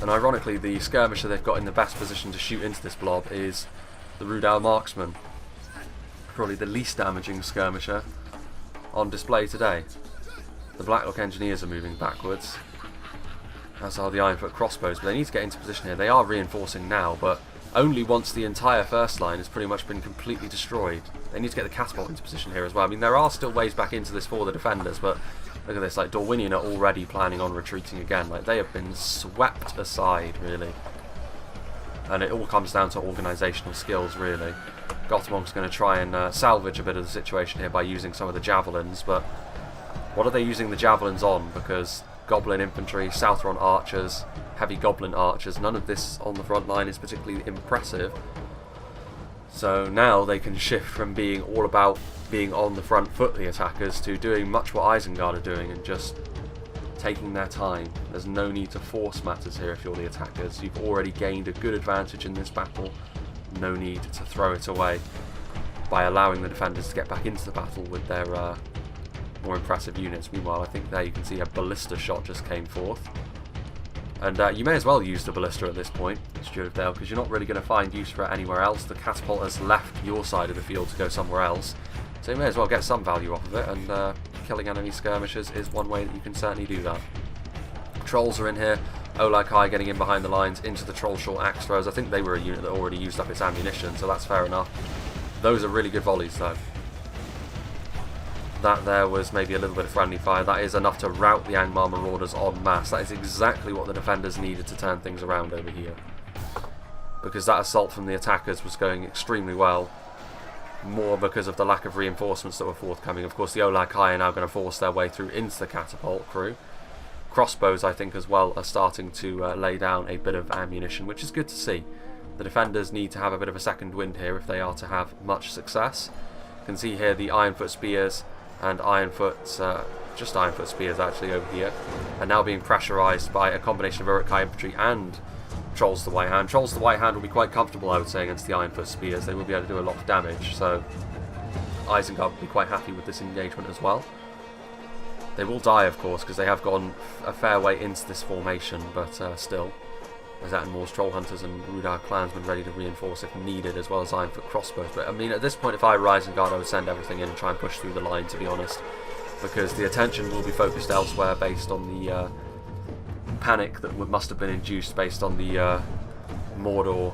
And ironically, the skirmisher they've got in the best position to shoot into this blob is the Rhudaur Marksman. Probably the least damaging skirmisher on display today. The Blacklock Engineers are moving backwards, as are the Ironfoot crossbows, but they need to get into position here. They are reinforcing now, but only once the entire first line has pretty much been completely destroyed. They need to get the catapult into position here as well. I mean, there are still ways back into this for the defenders, but look at this, like Dorwinion are already planning on retreating again. Like, they have been swept aside, really. And it all comes down to organisational skills, really. Gothmog's going to try and salvage a bit of the situation here by using some of the javelins, but what are they using the javelins on? Because Goblin infantry, Southron archers, heavy Goblin archers, none of this on the front line is particularly impressive. So now they can shift from being all about being on the front foot, the attackers, to doing much what Isengard are doing and just taking their time. There's no need to force matters here if you're the attackers. You've already gained a good advantage in this battle. No need to throw it away by allowing the defenders to get back into the battle with their more impressive units. Meanwhile, I think there you can see a ballista shot just came forth. And you may as well use the ballista at this point, Steward of Dale, because you're not really going to find use for it anywhere else. The catapult has left your side of the field to go somewhere else. So you may as well get some value off of it, and killing enemy skirmishers is one way that you can certainly do that. Trolls are in here. Olag Kai getting in behind the lines into the troll short axe throwers. I think they were a unit that already used up its ammunition, so that's fair enough. Those are really good volleys though. That there was maybe a little bit of friendly fire. That is enough to rout the Angmar Marauders en masse. That is exactly what the defenders needed to turn things around over here. Because that assault from the attackers was going extremely well. More because of the lack of reinforcements that were forthcoming. Of course, the Olag Kai are now going to force their way through into the catapult crew. Crossbows, I think, as well, are starting to lay down a bit of ammunition, which is good to see. The defenders need to have a bit of a second wind here if they are to have much success. You can see here the Ironfoot Spears and just Ironfoot Spears actually over here, are now being pressurised by a combination of Uruk-hai Infantry and Trolls the White Hand. Trolls the White Hand will be quite comfortable, I would say, against the Ironfoot Spears. They will be able to do a lot of damage, so Isengard will be quite happy with this engagement as well. They will die, of course, because they have gone a fair way into this formation, but still, there's Attenmore's Troll Hunters and Rhudaur Clansmen ready to reinforce if needed, as well as Ironfoot Crossbows. But I mean, at this point, if I were Isengard, I would send everything in and try and push through the line, to be honest, because the attention will be focused elsewhere based on the panic that must have been induced based on the Mordor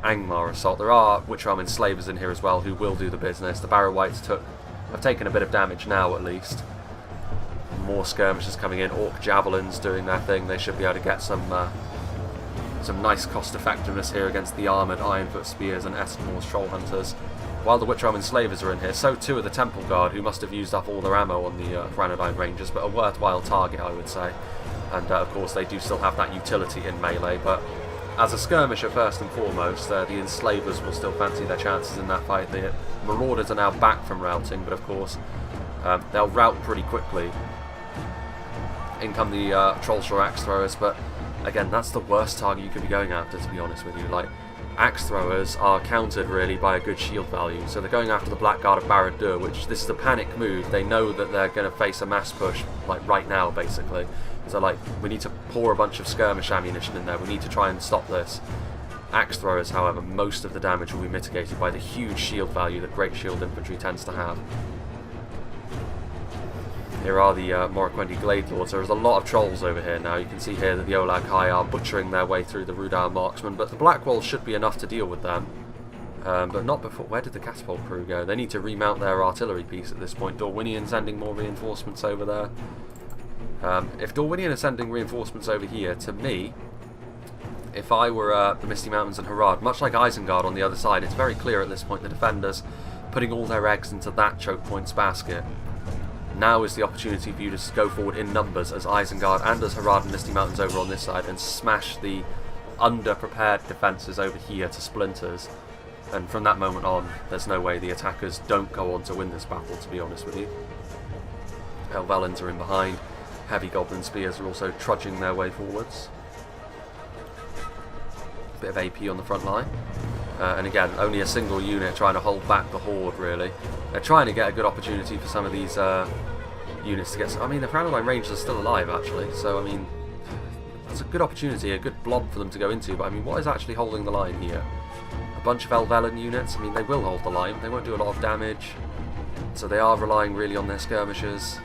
Angmar assault. There are Witcher-Arm Enslavers in here as well who will do the business. The Barrow Wights have taken a bit of damage now, at least. More skirmishers coming in. Orc Javelins doing their thing. They should be able to get some nice cost effectiveness here against the armoured Ironfoot Spears and Essenmore's Troll Hunters. While the Witcher-Arm Enslavers are in here, so too are the Temple Guard, who must have used up all their ammo on the Rhudaur Rangers, but a worthwhile target, I would say. And of course they do still have that utility in melee, but as a skirmisher first and foremost, the Enslavers will still fancy their chances in that fight. The Marauders are now back from routing, but of course they'll rout pretty quickly. In come the Trollshore Axe Throwers, but again, that's the worst target you could be going after, to be honest with you. Like, Axe Throwers are countered really by a good shield value, so they're going after the Blackguard of Barad-dûr, which this is a panic move. They know that they're going to face a mass push, like right now, basically. So like, we need to pour a bunch of skirmish ammunition in there, we need to try and stop this. Axe Throwers, however, most of the damage will be mitigated by the huge shield value that Great Shield Infantry tends to have. Here are the Morroquendi Glade Lords. There's a lot of trolls over here now. You can see here that the Olag Kai are butchering their way through the Rhudaur marksmen, but the Black Walls should be enough to deal with them. But not before... Where did the catapult crew go? They need to remount their artillery piece at this point. Dorwinion sending more reinforcements over there. If Dorwinion are sending reinforcements over here, to me, if I were the Misty Mountains and Harad, much like Isengard on the other side, it's very clear at this point the defenders putting all their eggs into that choke points basket. Now is the opportunity for you to go forward in numbers as Isengard and as Harad and Misty Mountains over on this side and smash the under-prepared defences over here to splinters. And from that moment on, there's no way the attackers don't go on to win this battle, to be honest with you. Helvellans are in behind. Heavy Goblin Spears are also trudging their way forwards. Bit of AP on the front line. And again, only a single unit trying to hold back the Horde, really. They're trying to get a good opportunity for some of these units to get... I mean, the Rhudaur Rangers are still alive, actually. So, I mean, it's a good opportunity, a good blob for them to go into. But, I mean, what is actually holding the line here? A bunch of Helvellyn units. I mean, they will hold the line. They won't do a lot of damage. So they are relying really on their skirmishers.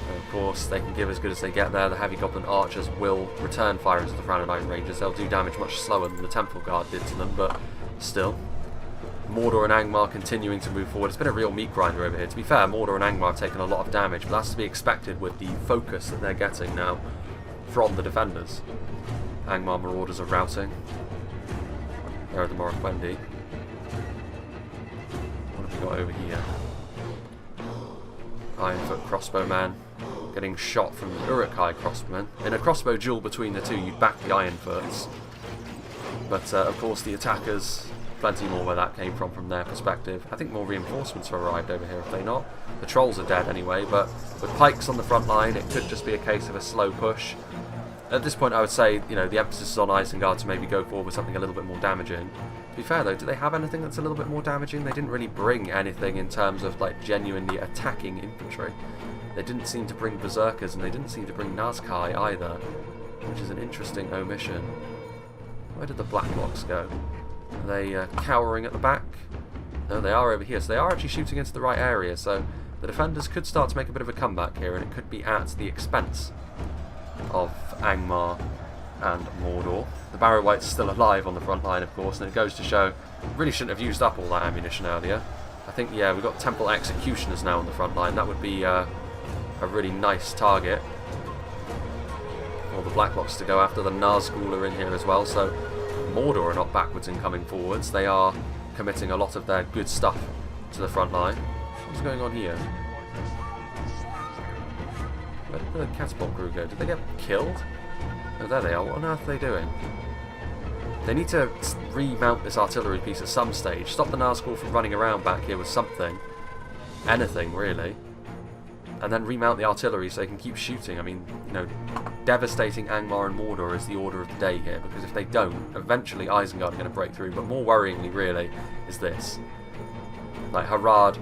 And of course, they can give as good as they get there. The Heavy Goblin Archers will return fire into the Rhudaur Rangers. They'll do damage much slower than the Temple Guard did to them, but still. Mordor and Angmar continuing to move forward. It's been a real meat grinder over here. To be fair, Mordor and Angmar have taken a lot of damage, but that's to be expected with the focus that they're getting now from the defenders. Angmar Marauders are routing. There are the Morroquendi. What have we got over here? Ironfoot Crossbowman getting shot from the Uruk-hai Crossbowman. In a crossbow duel between the two, you'd back the Ironfoots. But of course the attackers... plenty more where that came from their perspective. I think more reinforcements have arrived over here, if they not. The trolls are dead anyway, but with pikes on the front line, it could just be a case of a slow push. At this point, I would say, you know, the emphasis is on Isengard to maybe go forward with something a little bit more damaging. To be fair, though, do they have anything that's a little bit more damaging? They didn't really bring anything in terms of, like, genuinely attacking infantry. They didn't seem to bring Berserkers, and they didn't seem to bring Nazkai either, which is an interesting omission. Where did the Black Blocks go? Are they cowering at the back? No, they are over here, so they are actually shooting into the right area, so the defenders could start to make a bit of a comeback here, and it could be at the expense of Angmar and Mordor. The Barrow Wights still alive on the front line, of course, and it goes to show really shouldn't have used up all that ammunition earlier. I think, yeah, we've got Temple Executioners now on the front line. That would be a really nice target. All the Black Blocks to go after. The Nazgul are in here as well, so Mordor are not backwards in coming forwards. They are committing a lot of their good stuff to the front line. What's going on here? Where did the catapult crew go? Did they get killed? Oh, there they are. What on earth are they doing? They need to remount this artillery piece at some stage. Stop the Nazgul from running around back here with something. Anything, really. And then remount the artillery so they can keep shooting. I mean, you know, devastating Angmar and Mordor is the order of the day here, because if they don't, eventually Isengard are going to break through. But more worryingly, really, is this. Like, Harad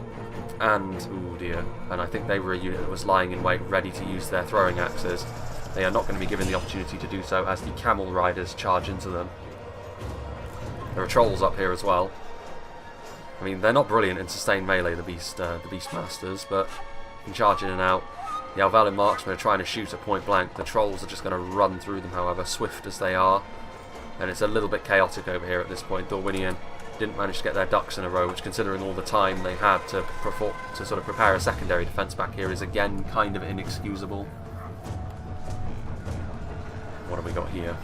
and... ooh dear. And I think they were a unit that was lying in wait, ready to use their throwing axes. They are not going to be given the opportunity to do so as the camel riders charge into them. There are trolls up here as well. I mean, they're not brilliant in sustained melee, the Beastmasters, but you can charge in and out. The Alvalin marksmen are trying to shoot at point blank. The trolls are just going to run through them, however, swift as they are. And it's a little bit chaotic over here at this point. Dorwinion didn't manage to get their ducks in a row, which, considering all the time they had to sort of prepare a secondary defence back here, is again kind of inexcusable. What have we got here?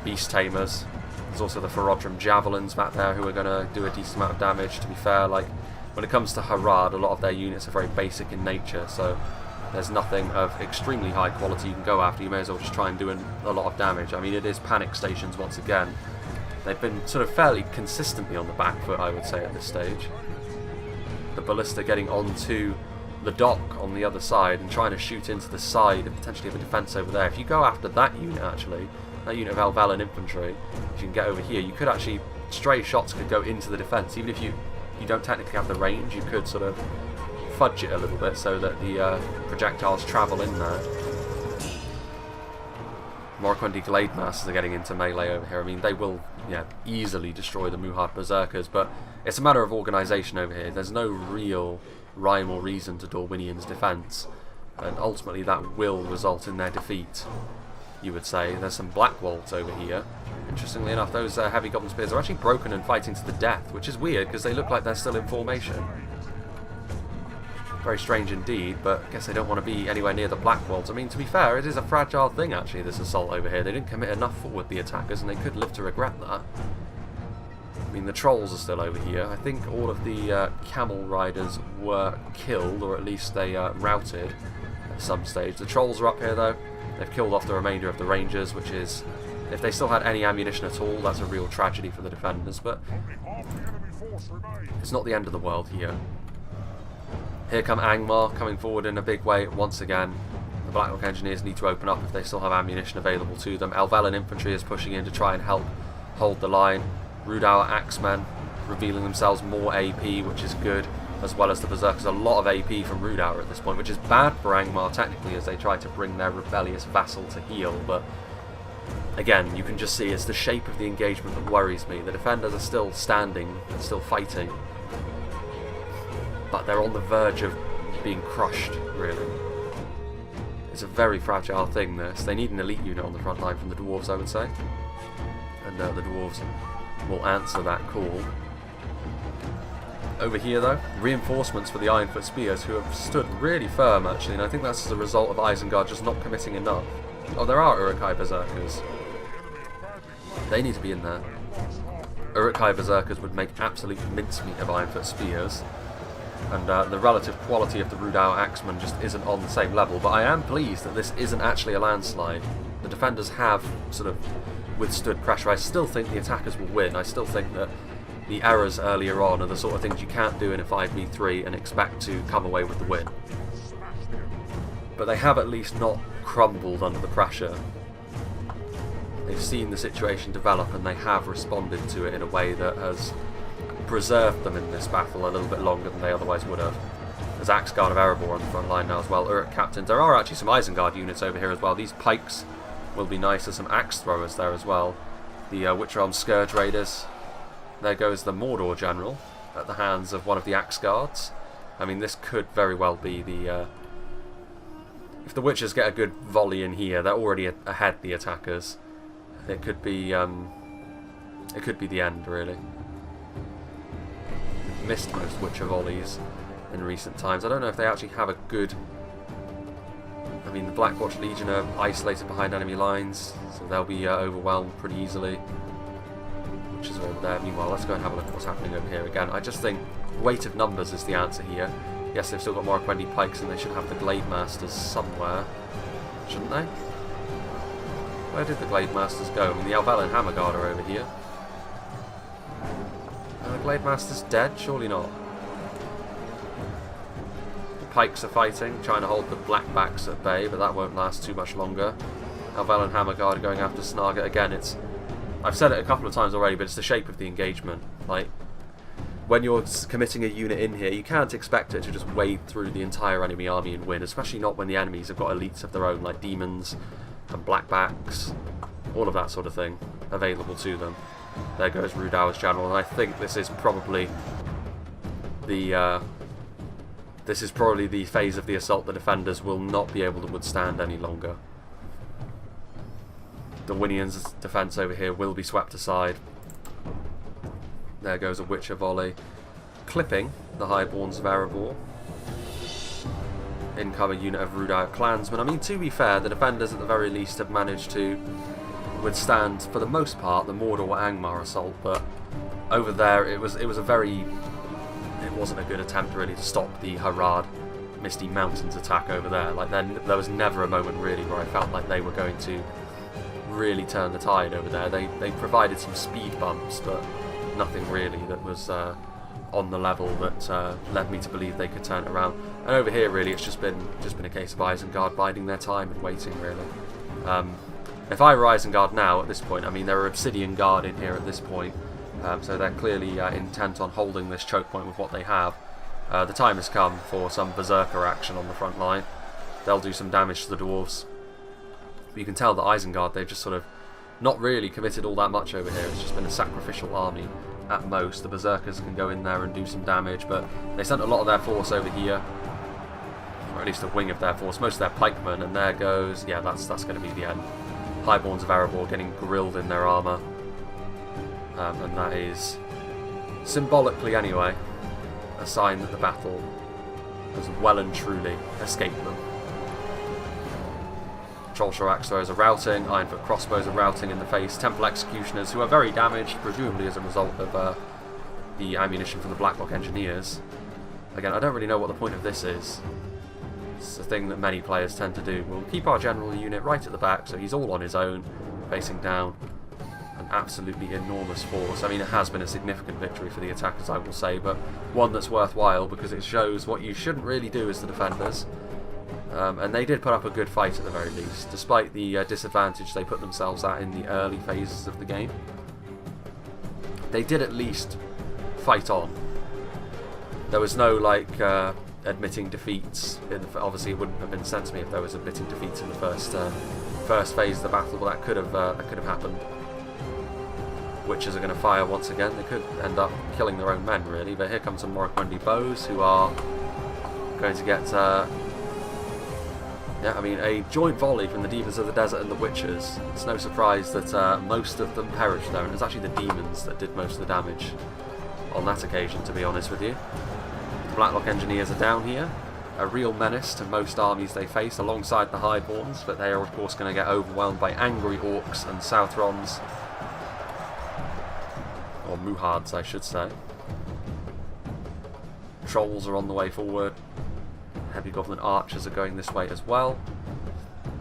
Beast Tamers. There's also the Ferodrum Javelins back there who are going to do a decent amount of damage. To be fair, like, when it comes to Harad, a lot of their units are very basic in nature, so there's nothing of extremely high quality you can go after. You may as well just try and do a lot of damage. I mean, it is panic stations once again. They've been sort of fairly consistently on the back foot, I would say, at this stage. The Ballista getting onto the dock on the other side and trying to shoot into the side and potentially have a defence over there. If you go after that unit, actually, that unit of Alvalin infantry, if you can get over here, you could actually, stray shots could go into the defence. Even if you don't technically have the range, you could sort of fudge it a little bit so that the projectiles travel in there. Morquendi Glade Masters are getting into melee over here. I mean, they will easily destroy the Muhad Berserkers, but it's a matter of organisation over here. There's no real rhyme or reason to Dorwinion's defence, and ultimately that will result in their defeat, you would say. There's some Black Waltz over here. Interestingly enough, those heavy Goblin Spears are actually broken and fighting to the death, which is weird because they look like they're still in formation. Very strange indeed, but I guess they don't want to be anywhere near the Black Waltz. I mean, to be fair, it is a fragile thing actually, this assault over here. They didn't commit enough forward, the attackers, and they could live to regret that. I mean, the trolls are still over here. I think all of the camel riders were killed, or at least they routed at some stage. The trolls are up here though. They've killed off the remainder of the rangers, which is, if they still had any ammunition at all, that's a real tragedy for the defenders, but it's not the end of the world here. Here come Angmar coming forward in a big way once again. The Blackrock Engineers need to open up if they still have ammunition available to them. Alvalin Infantry is pushing in to try and help hold the line. Rhudaur Axemen revealing themselves more AP, which is good, as well as the Berserkers. A lot of AP from Rhudaur at this point, which is bad for Angmar technically as they try to bring their rebellious vassal to heel, but again, you can just see it's the shape of the engagement that worries me. The defenders are still standing and still fighting, but they're on the verge of being crushed, really. It's a very fragile thing, this. They need an elite unit on the front line from the Dwarves, I would say. And the Dwarves will answer that call. Over here, though, reinforcements for the Ironfoot Spears, who have stood really firm, actually, and I think that's as a result of Isengard just not committing enough. Oh, there are Uruk-hai Berserkers. They need to be in there. Uruk-hai Berserkers would make absolute mincemeat of Ironfoot Spears, and the relative quality of the Rhudaur Axemen just isn't on the same level, but I am pleased that this isn't actually a landslide. The defenders have sort of withstood pressure. I still think the attackers will win. I still think that the errors earlier on are the sort of things you can't do in a 5v3 and expect to come away with the win. But they have at least not crumbled under the pressure. They've seen the situation develop and they have responded to it in a way that has preserved them in this battle a little bit longer than they otherwise would have. There's Axguard of Erebor on the front line now as well, Uruk captains. There are actually some Isengard units over here as well. These pikes will be nice. There's some axe throwers there as well. The Witcher-Elm Scourge Raiders. There goes the Mordor general at the hands of one of the Axe Guards. I mean, this could very well be the... if the Witchers get a good volley in here, they're already ahead, the attackers. It could be the end, really. We've missed most Witcher volleys in recent times. I don't know if they actually have a good... I mean, the Blackwatch Legion are isolated behind enemy lines, so they'll be overwhelmed pretty easily. Which is over there. Meanwhile, let's go and have a look at what's happening over here again. I just think weight of numbers is the answer here. Yes, they've still got more Morroquendi pikes and they should have the Glade Masters somewhere. Shouldn't they? Where did the Glade Masters go? I mean, the Alvelin Hammerguard are over here. Are the Glade Masters dead? Surely not. The pikes are fighting, trying to hold the Blackbacks at bay, but that won't last too much longer. Alvelin Hammerguard are going after Snarga again. I've said it a couple of times already, but it's the shape of the engagement. Like, when you're committing a unit in here, you can't expect it to just wade through the entire enemy army and win, especially not when the enemies have got elites of their own, like demons and blackbacks, all of that sort of thing available to them. There goes Rhudaur's general, and I think this is probably the phase of the assault the defenders will not be able to withstand any longer. Dorwinion's defence over here will be swept aside. There goes a Witcher volley, clipping the Highborns of Erebor. Incoming unit of Rhudaur clansmen. I mean, to be fair, the defenders at the very least have managed to withstand, for the most part, the Mordor Angmar assault, but over there it wasn't a good attempt really to stop the Harad Misty Mountains attack over there. Like, there was never a moment really where I felt like they were going to really turn the tide over there. They provided some speed bumps, but nothing really that was on the level that led me to believe they could turn it around. And over here, really, it's just been a case of Isengard biding their time and waiting, really. If I were Isengard now, at this point, I mean, there are Obsidian Guard in here at this point, so they're clearly intent on holding this choke point with what they have. The time has come for some Berserker action on the front line. They'll do some damage to the Dwarves. But you can tell that Isengard, they've just sort of not really committed all that much over here. It's just been a sacrificial army at most. The Berserkers can go in there and do some damage, but they sent a lot of their force over here, or at least a wing of their force, most of their pikemen, and there goes, yeah, that's going to be the end. Highborns of Erebor getting grilled in their armour, and that is, symbolically anyway, a sign that the battle has well and truly escaped them. Trollshore axe throwers are routing, Ironfoot crossbows are routing in the face, Temple executioners, who are very damaged, presumably as a result of the ammunition from the Blacklock engineers. Again, I don't really know what the point of this is. It's a thing that many players tend to do. We'll keep our general unit right at the back, so he's all on his own, facing down an absolutely enormous force. I mean, it has been a significant victory for the attackers, I will say, but one that's worthwhile because it shows what you shouldn't really do as the defenders. And they did put up a good fight at the very least, despite the disadvantage they put themselves at in the early phases of the game. They did at least fight on. There was no, like, admitting defeats. Obviously, it wouldn't have been sent to me if there was admitting defeats in the first phase of the battle, but that could have happened. Witches are going to fire once again. They could end up killing their own men, really, but here comes some Morroquendi bows who are going to get... yeah, I mean, a joint volley from the Demons of the Desert and the Witchers. It's no surprise that most of them perished there, and it's actually the Demons that did most of the damage on that occasion, to be honest with you. The Blacklock Engineers are down here, a real menace to most armies they face, alongside the Highborns, but they are, of course, going to get overwhelmed by angry Orcs and Southrons. Or Muhards, I should say. Trolls are on the way forward. Heavy Government Archers are going this way as well.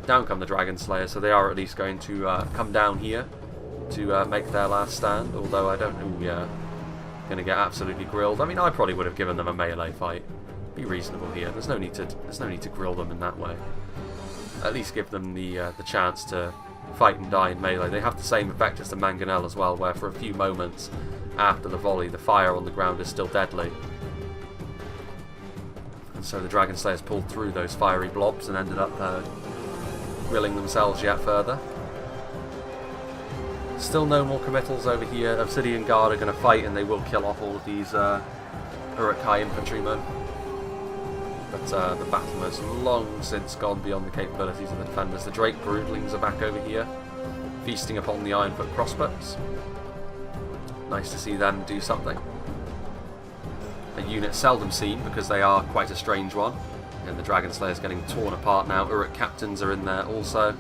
Down come the Dragon Slayers, so they are at least going to come down here to make their last stand, although I don't know, yeah, going to get absolutely grilled. I mean, I probably would have given them a melee fight. Be reasonable here. There's no need to grill them in that way. At least give them the chance to fight and die in melee. They have the same effect as the Mangonel as well, where for a few moments after the volley, the fire on the ground is still deadly. And so the Dragon Slayers pulled through those fiery blobs and ended up grilling themselves yet further. Still no more committals over here. Obsidian Guard are going to fight, and they will kill off all of these Uruk-hai infantrymen. But the battle has long since gone beyond the capabilities of the defenders. The Drake Broodlings are back over here, feasting upon the Ironfoot crossbows. Nice to see them do something. A unit seldom seen because they are quite a strange one. And the Dragon Slayers getting torn apart now. Uruk captains are in there also,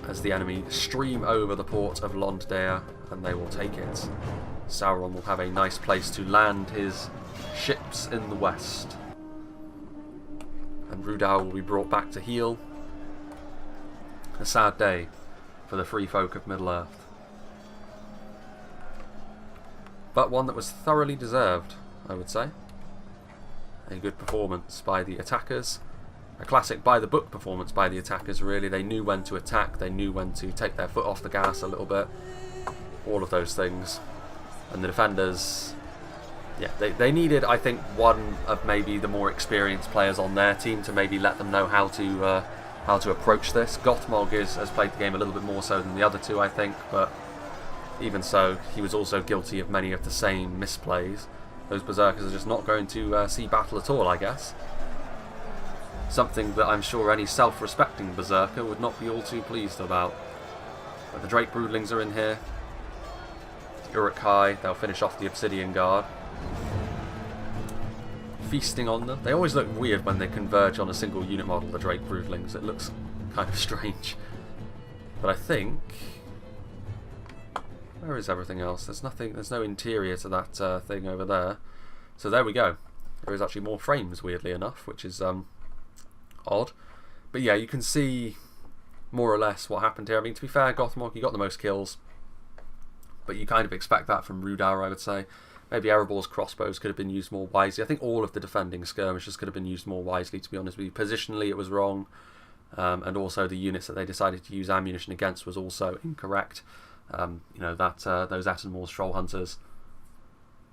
as the enemy stream over the port of LOND, and they will take it. Sauron will have a nice place to land his ships in the west. And Rhudaur will be brought back to heal. A sad day for the free folk of Middle-earth. But one that was thoroughly deserved, I would say. A good performance by the attackers. A classic by-the-book performance by the attackers, really. They knew when to attack, they knew when to take their foot off the gas a little bit. All of those things. And the defenders, yeah, they needed, I think, one of maybe the more experienced players on their team to maybe let them know how to approach this. Gothmog has played the game a little bit more so than the other two, I think, but even so, he was also guilty of many of the same misplays. Those Berserkers are just not going to see battle at all, I guess. Something that I'm sure any self-respecting Berserker would not be all too pleased about. But the Drake Broodlings are in here. The Uruk-hai, they'll finish off the Obsidian Guard. Feasting on them. They always look weird when they converge on a single unit model, the Drake Broodlings. It looks kind of strange. But I think... where is everything else? There's nothing. There's no interior to that thing over there. So there we go. There is actually more frames, weirdly enough, which is odd. But yeah, you can see more or less what happened here. I mean, to be fair, Gothmog, you got the most kills, but you kind of expect that from Rhudaur, I would say. Maybe Erebor's crossbows could have been used more wisely. I think all of the defending skirmishers could have been used more wisely, to be honest with you. Positionally, it was wrong, and also the units that they decided to use ammunition against was also incorrect. You know, that those Etenmor's Troll Hunters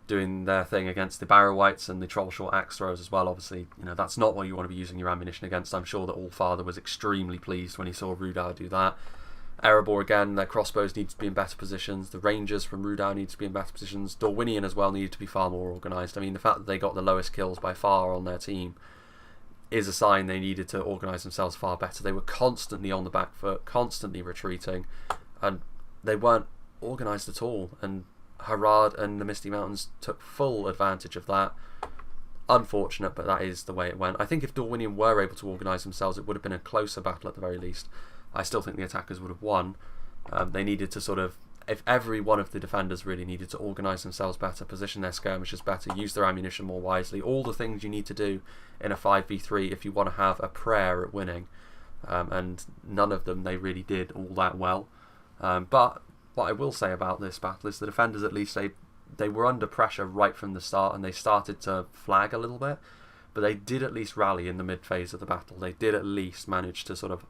doing their thing against the Barrow-wights and the Trollshort Axe Throwers as well. Obviously, you know, that's not what you want to be using your ammunition against. I'm sure that Allfather was extremely pleased when he saw Rhudaur do that. Erebor, again, their crossbows need to be in better positions. The Rangers from Rhudaur need to be in better positions. Dorwinion as well needed to be far more organised. I mean, the fact that they got the lowest kills by far on their team is a sign they needed to organise themselves far better. They were constantly on the back foot, constantly retreating, and they weren't organised at all. And Harad and the Misty Mountains took full advantage of that. Unfortunate, but that is the way it went. I think if Dorwinion were able to organise themselves, it would have been a closer battle at the very least. I still think the attackers would have won. They needed to sort of, if every one of the defenders really needed to organise themselves better, position their skirmishers better, use their ammunition more wisely, all the things you need to do in a 5v3 if you want to have a prayer at winning. And none of them they really did all that well. But what I will say about this battle is the defenders, at least, they were under pressure right from the start, and they started to flag a little bit, but they did at least rally in the mid phase of the battle. They did at least manage to sort of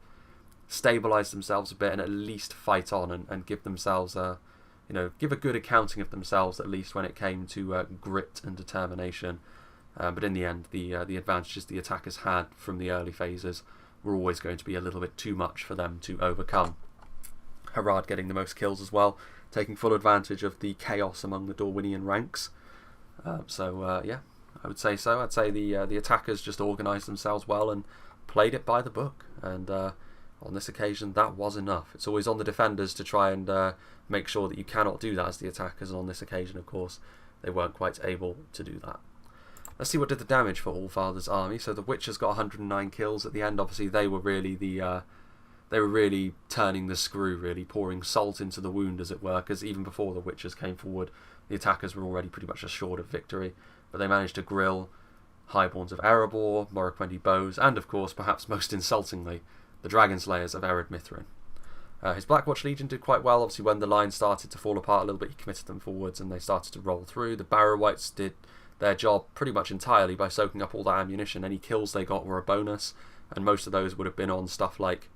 stabilise themselves a bit and at least fight on and give themselves give a good accounting of themselves, at least when it came to grit and determination. But in the end, the advantages the attackers had from the early phases were always going to be a little bit too much for them to overcome. Harad getting the most kills as well, taking full advantage of the chaos among the Dorwinion ranks. Yeah, I would say so. I'd say the attackers just organised themselves well and played it by the book. And on this occasion, that was enough. It's always on the defenders to try and make sure that you cannot do that as the attackers. And on this occasion, of course, they weren't quite able to do that. Let's see what did the damage for Allfather's army. So the Witchers got 109 kills at the end. Obviously, they were really they were really turning the screw, really pouring salt into the wound, as it were, because even before the Witchers came forward, the attackers were already pretty much assured of victory. But they managed to grill Highborns of Erebor, Morroquendi bows, and of course, perhaps most insultingly, the Dragon Slayers of Ered Mithrin. His Blackwatch Legion did quite well. Obviously, when the line started to fall apart a little bit, he committed them forwards and they started to roll through. The Barrow-wights did their job pretty much entirely by soaking up all that ammunition. Any kills they got were a bonus, and most of those would have been on stuff like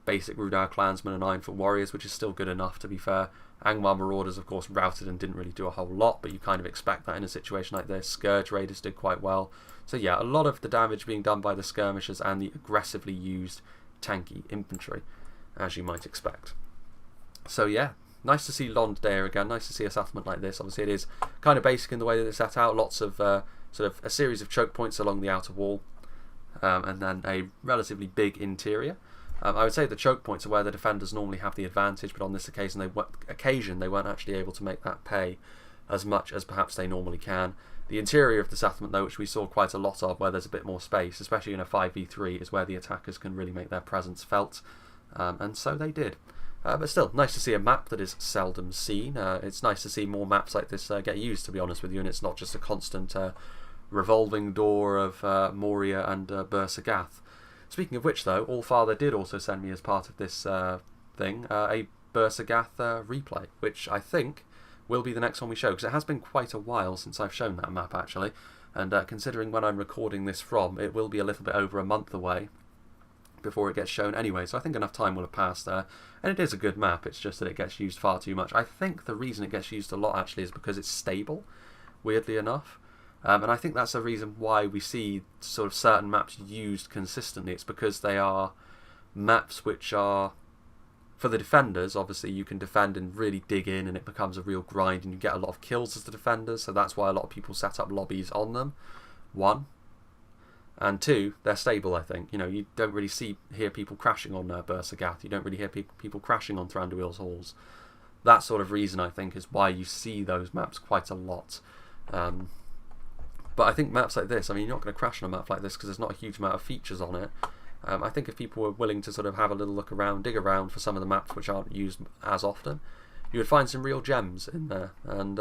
basic Rhudaur clansmen and Ironfoot warriors, which is still good enough, to be fair. Angmar marauders, of course, routed and didn't really do a whole lot, but you kind of expect that in a situation like this. Scourge raiders did quite well. So yeah, a lot of the damage being done by the skirmishers and the aggressively used tanky infantry, as you might expect. So yeah, nice to see LOND DAER again. Nice to see a settlement like this. Obviously, it is kind of basic in the way that it's set out. Lots of sort of a series of choke points along the outer wall, and then a relatively big interior. I would say the choke points are where the defenders normally have the advantage, but on this occasion they weren't actually able to make that pay as much as perhaps they normally can. The interior of the settlement, though, which we saw quite a lot of, where there's a bit more space, especially in a 5v3, is where the attackers can really make their presence felt, and so they did. But still, nice to see a map that is seldom seen. It's nice to see more maps like this get used, to be honest with you, and it's not just a constant revolving door of Moria and Bersergath. Speaking of which, though, Allfather did also send me, as part of this thing, a Bersergath replay, which I think will be the next one we show, because it has been quite a while since I've shown that map, actually, and considering when I'm recording this from, it will be a little bit over a month away before it gets shown anyway, so I think enough time will have passed there, and it is a good map. It's just that it gets used far too much. I think the reason it gets used a lot, actually, is because it's stable, weirdly enough. And I think that's the reason why we see sort of certain maps used consistently. It's because they are maps which are, for the defenders, obviously you can defend and really dig in and it becomes a real grind and you get a lot of kills as the defenders, so that's why a lot of people set up lobbies on them, one. And two, they're stable, I think. You know, you don't really hear people crashing on Bersergath, you don't really hear people crashing on Thranduil's halls. That sort of reason, I think, is why you see those maps quite a lot. But I think maps like this, I mean, you're not going to crash on a map like this because there's not a huge amount of features on it. I think if people were willing to sort of have a little look around, dig around for some of the maps which aren't used as often, you would find some real gems in there. And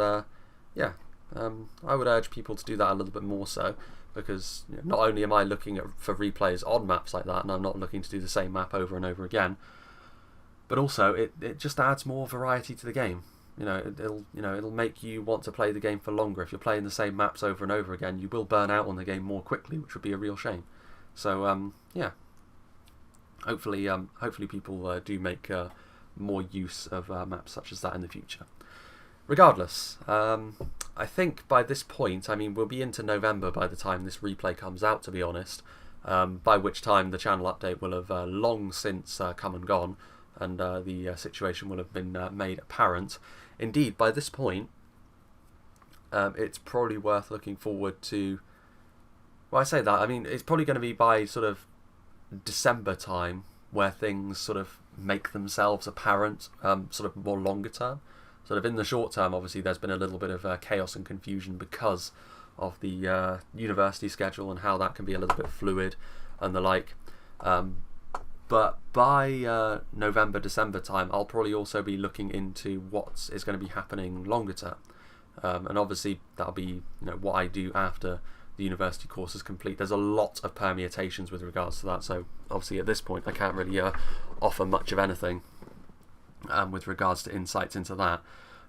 yeah, I would urge people to do that a little bit more so, because you know, not only am I looking for replays on maps like that, and I'm not looking to do the same map over and over again, but also it just adds more variety to the game. It'll make you want to play the game for longer. If you're playing the same maps over and over again, you will burn out on the game more quickly, which would be a real shame. So yeah, hopefully people do make more use of maps such as that in the future. Regardless, I think by this point, I mean, we'll be into November by the time this replay comes out, to be honest, by which time the channel update will have long since come and gone, and the situation will have been made apparent. Indeed, by this point, it's probably worth looking forward to... Well, I say that, I mean, it's probably going to be by sort of December time where things sort of make themselves apparent, sort of more longer term. Sort of in the short term, obviously, there's been a little bit of chaos and confusion because of the university schedule and how that can be a little bit fluid and the like. But by November, December time, I'll probably also be looking into what is going to be happening longer term. And obviously, that'll be what I do after the university course is complete. There's a lot of permutations with regards to that, so obviously at this point I can't really offer much of anything with regards to insights into that.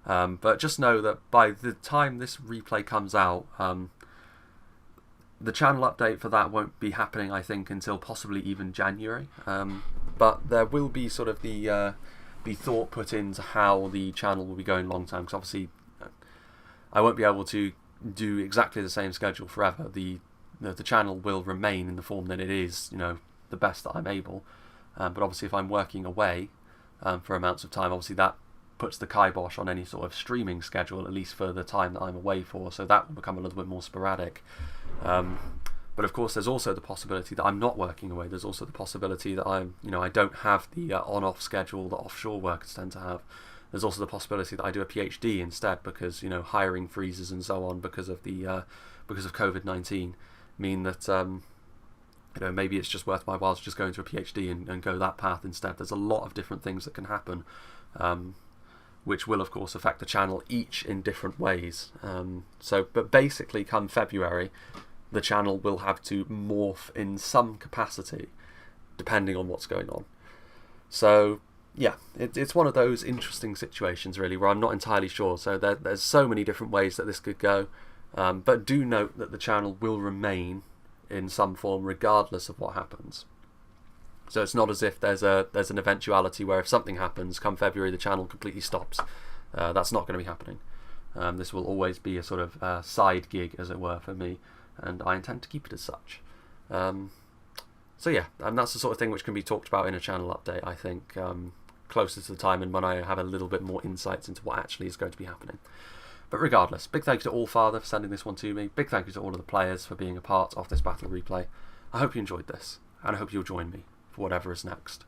But just know that by the time this replay comes out, the channel update for that won't be happening, I think, until possibly even January. But there will be sort of the thought put into how the channel will be going long term, because obviously I won't be able to do exactly the same schedule forever. The channel will remain in the form that it is, the best that I'm able. But obviously if I'm working away for amounts of time, obviously that puts the kibosh on any sort of streaming schedule, at least for the time that I'm away for, so that will become a little bit more sporadic. But of course there's also the possibility that I'm not working away. There's also the possibility that I don't have the on-off schedule that offshore workers tend to have. There's also the possibility that I do a PhD instead, because hiring freezes and so on because of COVID-19 mean that maybe it's just worth my while to just go into a PhD and go that path instead. There's a lot of different things that can happen, which will of course affect the channel, each in different ways. But basically come February, the channel will have to morph in some capacity depending on what's going on. So yeah, it's one of those interesting situations, really, where I'm not entirely sure. So there's so many different ways that this could go. But do note that the channel will remain in some form regardless of what happens. So it's not as if there's an eventuality where if something happens, come February, the channel completely stops. That's not going to be happening. This will always be a sort of side gig, as it were, for me, and I intend to keep it as such. So yeah, and that's the sort of thing which can be talked about in a channel update, I think, closer to the time and when I have a little bit more insights into what actually is going to be happening. But regardless, big thank you to Allfather for sending this one to me. Big thank you to all of the players for being a part of this battle replay. I hope you enjoyed this, and I hope you'll join me for whatever is next.